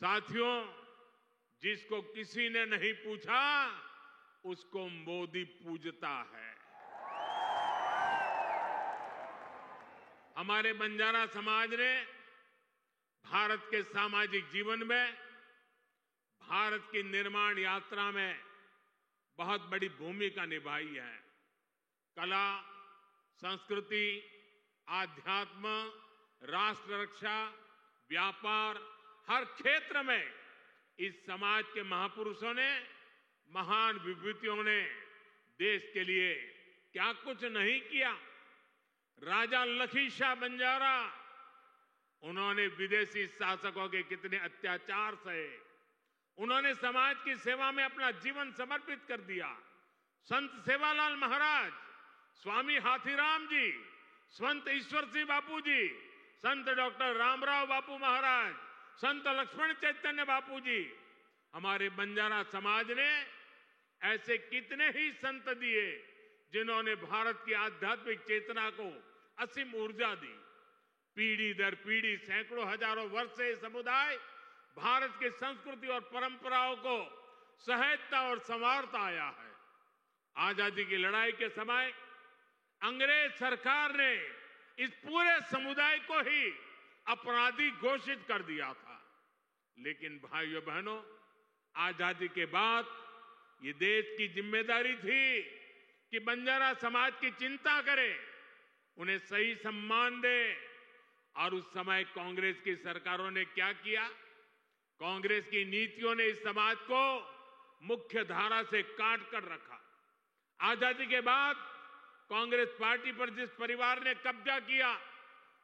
Speaker 9: साथियों, जिसको किसी ने नहीं पूछा, उसको मोदी पूजता है। हमारे बंजारा समाज ने भारत के सामाजिक जीवन में, भारत की निर्माण यात्रा में बहुत बड़ी भूमिका निभाई है। कला, संस्कृति, आध्यात्म, राष्ट्र रक्षा, व्यापार, हर क्षेत्र में इस समाज के महापुरुषों ने, महान विभूतियों ने देश के लिए क्या कुछ नहीं किया। राजा लखी शाह बंजारा, उन्होंने विदेशी शासकों के कितने अत्याचार सहे, उन्होंने समाज की सेवा में अपना जीवन समर्पित कर दिया। संत सेवालाल महाराज, स्वामी हाथीराम जी, संत ईश्वर सिंह बापू जी, संत डॉक्टर रामराव बापू महाराज, संत लक्ष्मण चैतन्य बापू जी, हमारे बंजारा समाज ने ऐसे कितने ही संत दिए जिन्होंने भारत की आध्यात्मिक चेतना को असीम ऊर्जा दी। पीढ़ी दर पीढ़ी सैकड़ों हजारों वर्ष से ये समुदाय भारत की संस्कृति और परंपराओं को सहेजता और संवारता आया है। आजादी की लड़ाई के समय अंग्रेज सरकार ने इस पूरे समुदाय को ही अपराधी घोषित कर दिया था। लेकिन भाइयों बहनों, आजादी के बाद ये देश की जिम्मेदारी थी कि बंजारा समाज की चिंता करे, उन्हें सही सम्मान दे। और उस समय कांग्रेस की सरकारों ने क्या किया? कांग्रेस की नीतियों ने इस समाज को मुख्य धारा से काट कर रखा। आजादी के बाद कांग्रेस पार्टी पर जिस परिवार ने कब्जा किया,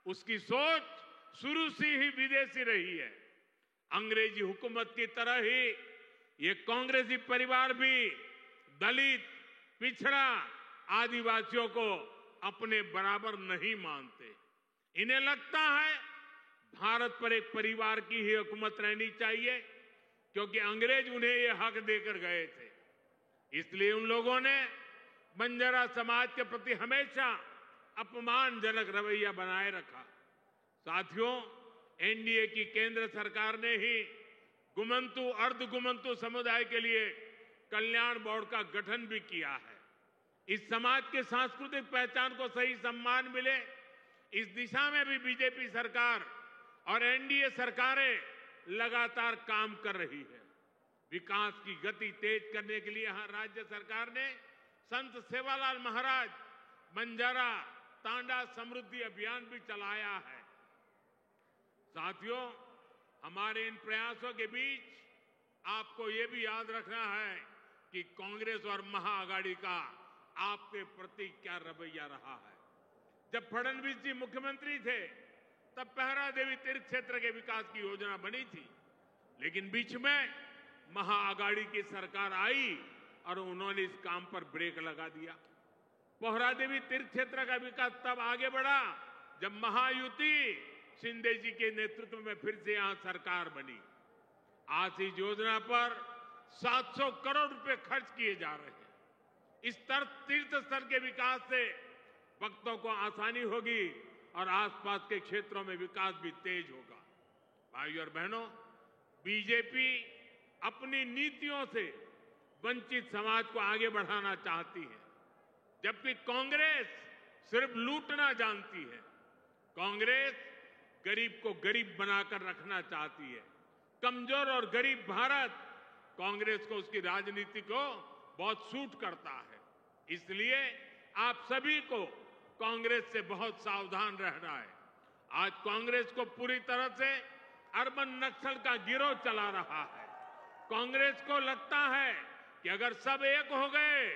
Speaker 9: उसकी सोच शुरू से ही विदेशी रही है। अंग्रेजी हुकूमत की तरह ही ये कांग्रेसी परिवार भी दलित, पिछड़ा, आदिवासियों को अपने बराबर नहीं मानते। इन्हें लगता है भारत पर एक परिवार की ही हुकूमत रहनी चाहिए, क्योंकि अंग्रेज उन्हें ये हक देकर गए थे। इसलिए उन लोगों ने बंजारा समाज के प्रति हमेशा अपमानजनक रवैया बनाए रखा। साथियों, एनडीए की केंद्र सरकार ने ही गुमंतु, अर्धगुमंतु समुदाय के लिए कल्याण बोर्ड का गठन भी किया है। इस समाज की सांस्कृतिक पहचान को सही सम्मान मिले, इस दिशा में भी बीजेपी सरकार और एनडीए सरकारें लगातार काम कर रही है। विकास की गति तेज करने के लिए यहां राज्य सरकार ने संत सेवालाल महाराज बंजारा तांडा समृद्धि अभियान भी चलाया है। साथियों, हमारे इन प्रयासों के बीच आपको ये भी याद रखना है कि कांग्रेस और महाआघाड़ी का आपके प्रति क्या रवैया रहा है। जब फडणवीस जी मुख्यमंत्री थे, तब पहरा देवी तीर्थ क्षेत्र के विकास की योजना बनी थी, लेकिन बीच में महाआघाड़ी की सरकार आई और उन्होंने इस काम पर ब्रेक लगा दिया। पोहरा देवी तीर्थ क्षेत्र का विकास तब आगे बढ़ा जब महायुति शिंदे जी के नेतृत्व में फिर से यहां सरकार बनी। आज इस योजना पर 700 करोड़ रुपए खर्च किए जा रहे हैं। इस तीर्थ स्थल के विकास से भक्तों को आसानी होगी और आसपास के क्षेत्रों में विकास भी तेज होगा। भाइयों और बहनों, बीजेपी अपनी नीतियों से वंचित समाज को आगे बढ़ाना चाहती है, जबकि कांग्रेस सिर्फ लूटना जानती है। कांग्रेस गरीब को गरीब बनाकर रखना चाहती है। कमजोर और गरीब भारत कांग्रेस को उसकी राजनीति को बहुत सूट करता है। इसलिए आप सभी को कांग्रेस से बहुत सावधान रहना है। आज कांग्रेस को पूरी तरह से अर्बन नक्सल का गिरोह चला रहा है। कांग्रेस को लगता है कि अगर सब एक हो गए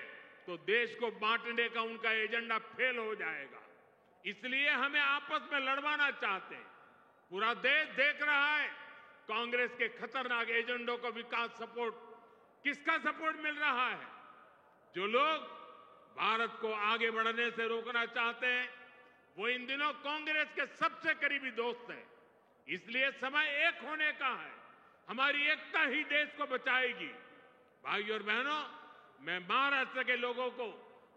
Speaker 9: तो देश को बांटने का उनका एजेंडा फेल हो जाएगा। इसलिए हमें आपस में लड़वाना चाहते हैं। पूरा देश देख रहा है कांग्रेस के खतरनाक एजेंडों को विकास सपोर्ट, किसका सपोर्ट मिल रहा है? जो लोग भारत को आगे बढ़ने से रोकना चाहते हैं, वो इन दिनों कांग्रेस के सबसे करीबी दोस्त हैं। इसलिए समय एक होने का है। हमारी एकता ही देश को बचाएगी। भाइयों और बहनों, मैं महाराष्ट्र के लोगों को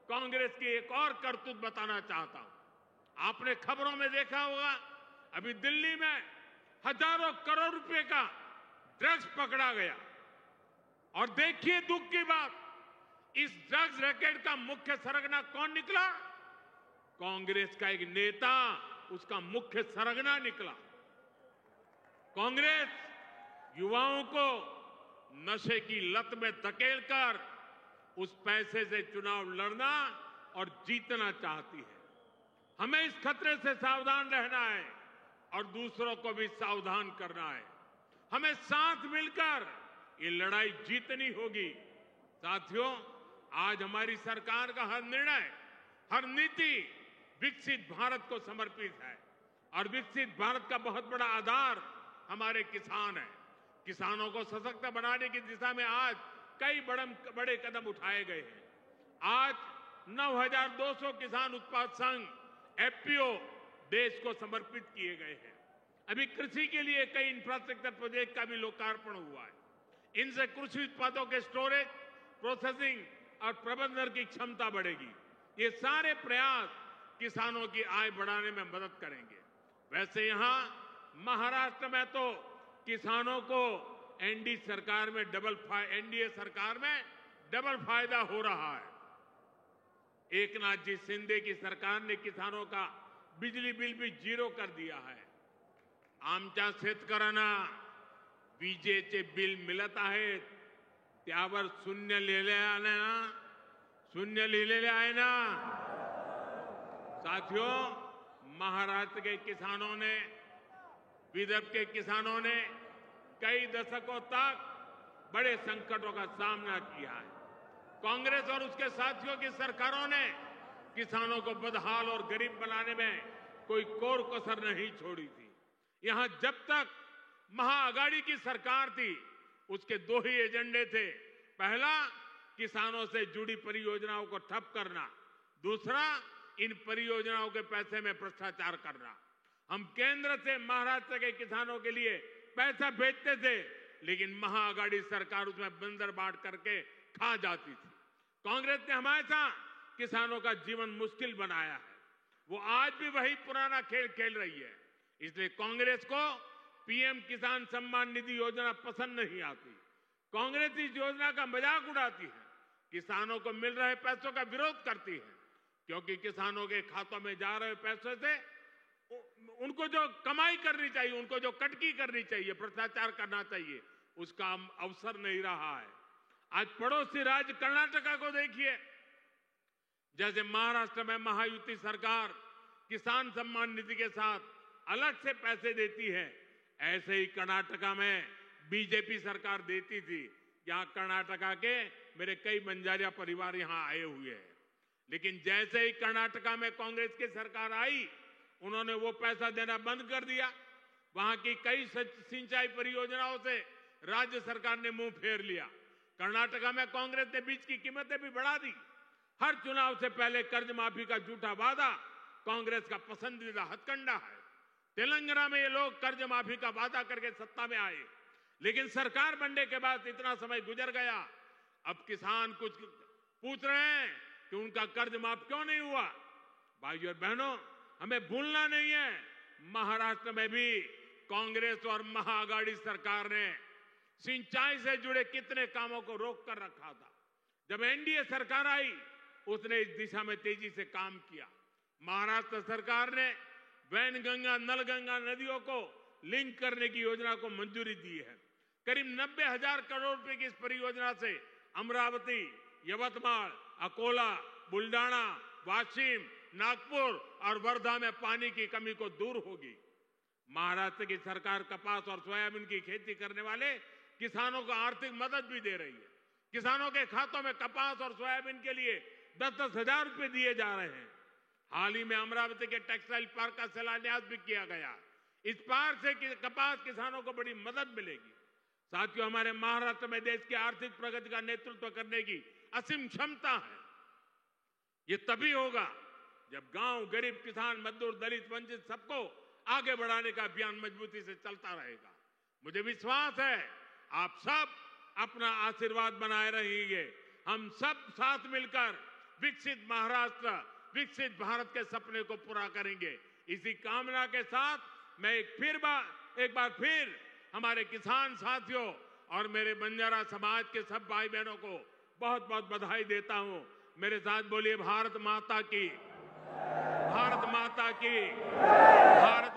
Speaker 9: कांग्रेस की एक और करतूत बताना चाहता हूं। आपने खबरों में देखा होगा, अभी दिल्ली में हजारों करोड़ रुपए का ड्रग्स पकड़ा गया। और देखिए दुख की बात, इस ड्रग्स रैकेट का मुख्य सरगना कौन निकला? कांग्रेस का एक नेता उसका मुख्य सरगना निकला। कांग्रेस युवाओं को नशे की लत में धकेलकर उस पैसे से चुनाव लड़ना और जीतना चाहती है। हमें इस खतरे से सावधान रहना है और दूसरों को भी सावधान करना है। हमें साथ मिलकर ये लड़ाई जीतनी होगी। साथियों, आज हमारी सरकार का हर निर्णय, हर नीति विकसित भारत को समर्पित है और विकसित भारत का बहुत बड़ा आधार हमारे किसान हैं। किसानों को सशक्त बनाने की दिशा में आज कई बड़े कदम उठाए गए हैं। आज 9,200 किसान उत्पाद संघ एफपीओ देश को समर्पित किए गए हैं। अभी कृषि के लिए कई इंफ्रास्ट्रक्चर प्रोजेक्ट का भी लोकार्पण हुआ है। इनसे कृषि उत्पादों के स्टोरेज, प्रोसेसिंग और प्रबंधन की क्षमता बढ़ेगी। ये सारे प्रयास किसानों की आय बढ़ाने में मदद करेंगे। वैसे यहां महाराष्ट्र में तो किसानों को एनडीए सरकार में डबल फायदा हो रहा है। एकनाथ जी शिंदे की सरकार ने किसानों का बिजली बिल भी 0 कर दिया है। आमच्या शेतकऱ्यांना विजेचे बिल मिळत आहेत त्यावर शून्य लिहिलेले आहे ना। साथियों, महाराष्ट्र के किसानों ने, विदर्भ के किसानों ने कई दशकों तक बड़े संकटों का सामना किया है। कांग्रेस और उसके साथियों की सरकारों ने किसानों को बदहाल और गरीब बनाने में कोई कोर कसर नहीं छोड़ी थी। यहां जब तक महाआघाड़ी की सरकार थी, उसके 2 ही एजेंडे थे। पहला, किसानों से जुड़ी परियोजनाओं को ठप करना, दूसरा, इन परियोजनाओं के पैसे में भ्रष्टाचार करना। हम केंद्र से महाराष्ट्र के किसानों के लिए पैसा भेजते थे, लेकिन महाआघाड़ी सरकार उसमें बंदर बांट करके खा जाती थी। कांग्रेस ने हमेशा किसानों का जीवन मुश्किल बनाया है। वो आज भी वही पुराना खेल खेल रही है। इसलिए कांग्रेस को पीएम किसान सम्मान निधि योजना पसंद नहीं आती। कांग्रेस इस योजना का मजाक उड़ाती है, किसानों को मिल रहे पैसों का विरोध करती है, क्योंकि किसानों के खातों में जा रहे पैसों से उनको जो कमाई करनी चाहिए, उनको जो कटकी करनी चाहिए, भ्रष्टाचार करना चाहिए, उसका अवसर नहीं रहा है। आज पड़ोसी राज्य कर्नाटका को देखिए, जैसे महाराष्ट्र में महायुति सरकार किसान सम्मान निधि के साथ अलग से पैसे देती है, ऐसे ही कर्नाटका में बीजेपी सरकार देती थी। यहां कर्नाटका के मेरे कई बंजारिया परिवार यहां आए हुए हैं, लेकिन जैसे ही कर्नाटका में कांग्रेस की सरकार आई, उन्होंने वो पैसा देना बंद कर दिया। वहां की कई सिंचाई परियोजनाओं से राज्य सरकार ने मुंह फेर लिया। कर्नाटका में कांग्रेस ने बीज की कीमतें भी बढ़ा दी। हर चुनाव से पहले कर्ज माफी का झूठा वादा कांग्रेस का पसंदीदा हथकंडा है। तेलंगाना में ये लोग कर्ज माफी का वादा करके सत्ता में आए, लेकिन सरकार बनने के बाद इतना समय गुजर गया, अब किसान कुछ पूछ रहे हैं कि उनका कर्ज माफ क्यों नहीं हुआ। भाइयों और बहनों, हमें भूलना नहीं है, महाराष्ट्र में भी कांग्रेस और महाआघाड़ी सरकार ने सिंचाई से जुड़े कितने कामों को रोक कर रखा था। जब एनडीए सरकार आई, उसने इस दिशा में तेजी से काम किया। महाराष्ट्र सरकार ने वैनगंगा, नलगंगा नदियों को लिंक करने की योजना को मंजूरी दी है। करीब 90,000 करोड़ रुपए की इस परियोजना से अमरावती, यवतमाळ, अकोला, बुल्डाना, वाशिम, नागपुर और वर्धा में पानी की कमी को दूर होगी। महाराष्ट्र की सरकार कपास और सोयाबीन की खेती करने वाले किसानों को आर्थिक मदद भी दे रही है। किसानों के खातों में कपास और सोयाबीन के लिए 10-10 हजार रुपए दिए जा रहे हैं। हाल ही में अमरावती के टेक्सटाइल पार्क का शिलान्यास भी किया गया। इस पार्क से कपास किसानों को बड़ी मदद मिलेगी। साथियों, हमारे महाराष्ट्र में देश की आर्थिक प्रगति का नेतृत्व करने की असीम क्षमता है। ये तभी होगा जब गांव, गरीब, किसान, मजदूर, दलित, वंचित सबको आगे बढ़ाने का अभियान मजबूती से चलता रहेगा। मुझे विश्वास है आप सब अपना आशीर्वाद बनाए रहेंगे। हम सब साथ मिलकर विकसित महाराष्ट्र, विकसित भारत के सपने को पूरा करेंगे। इसी कामना के साथ मैं एक बार फिर हमारे किसान साथियों और मेरे बंजारा समाज के सब भाई बहनों को बहुत बहुत बधाई देता हूं। मेरे साथ बोलिए, भारत माता की, भारत माता की, भारत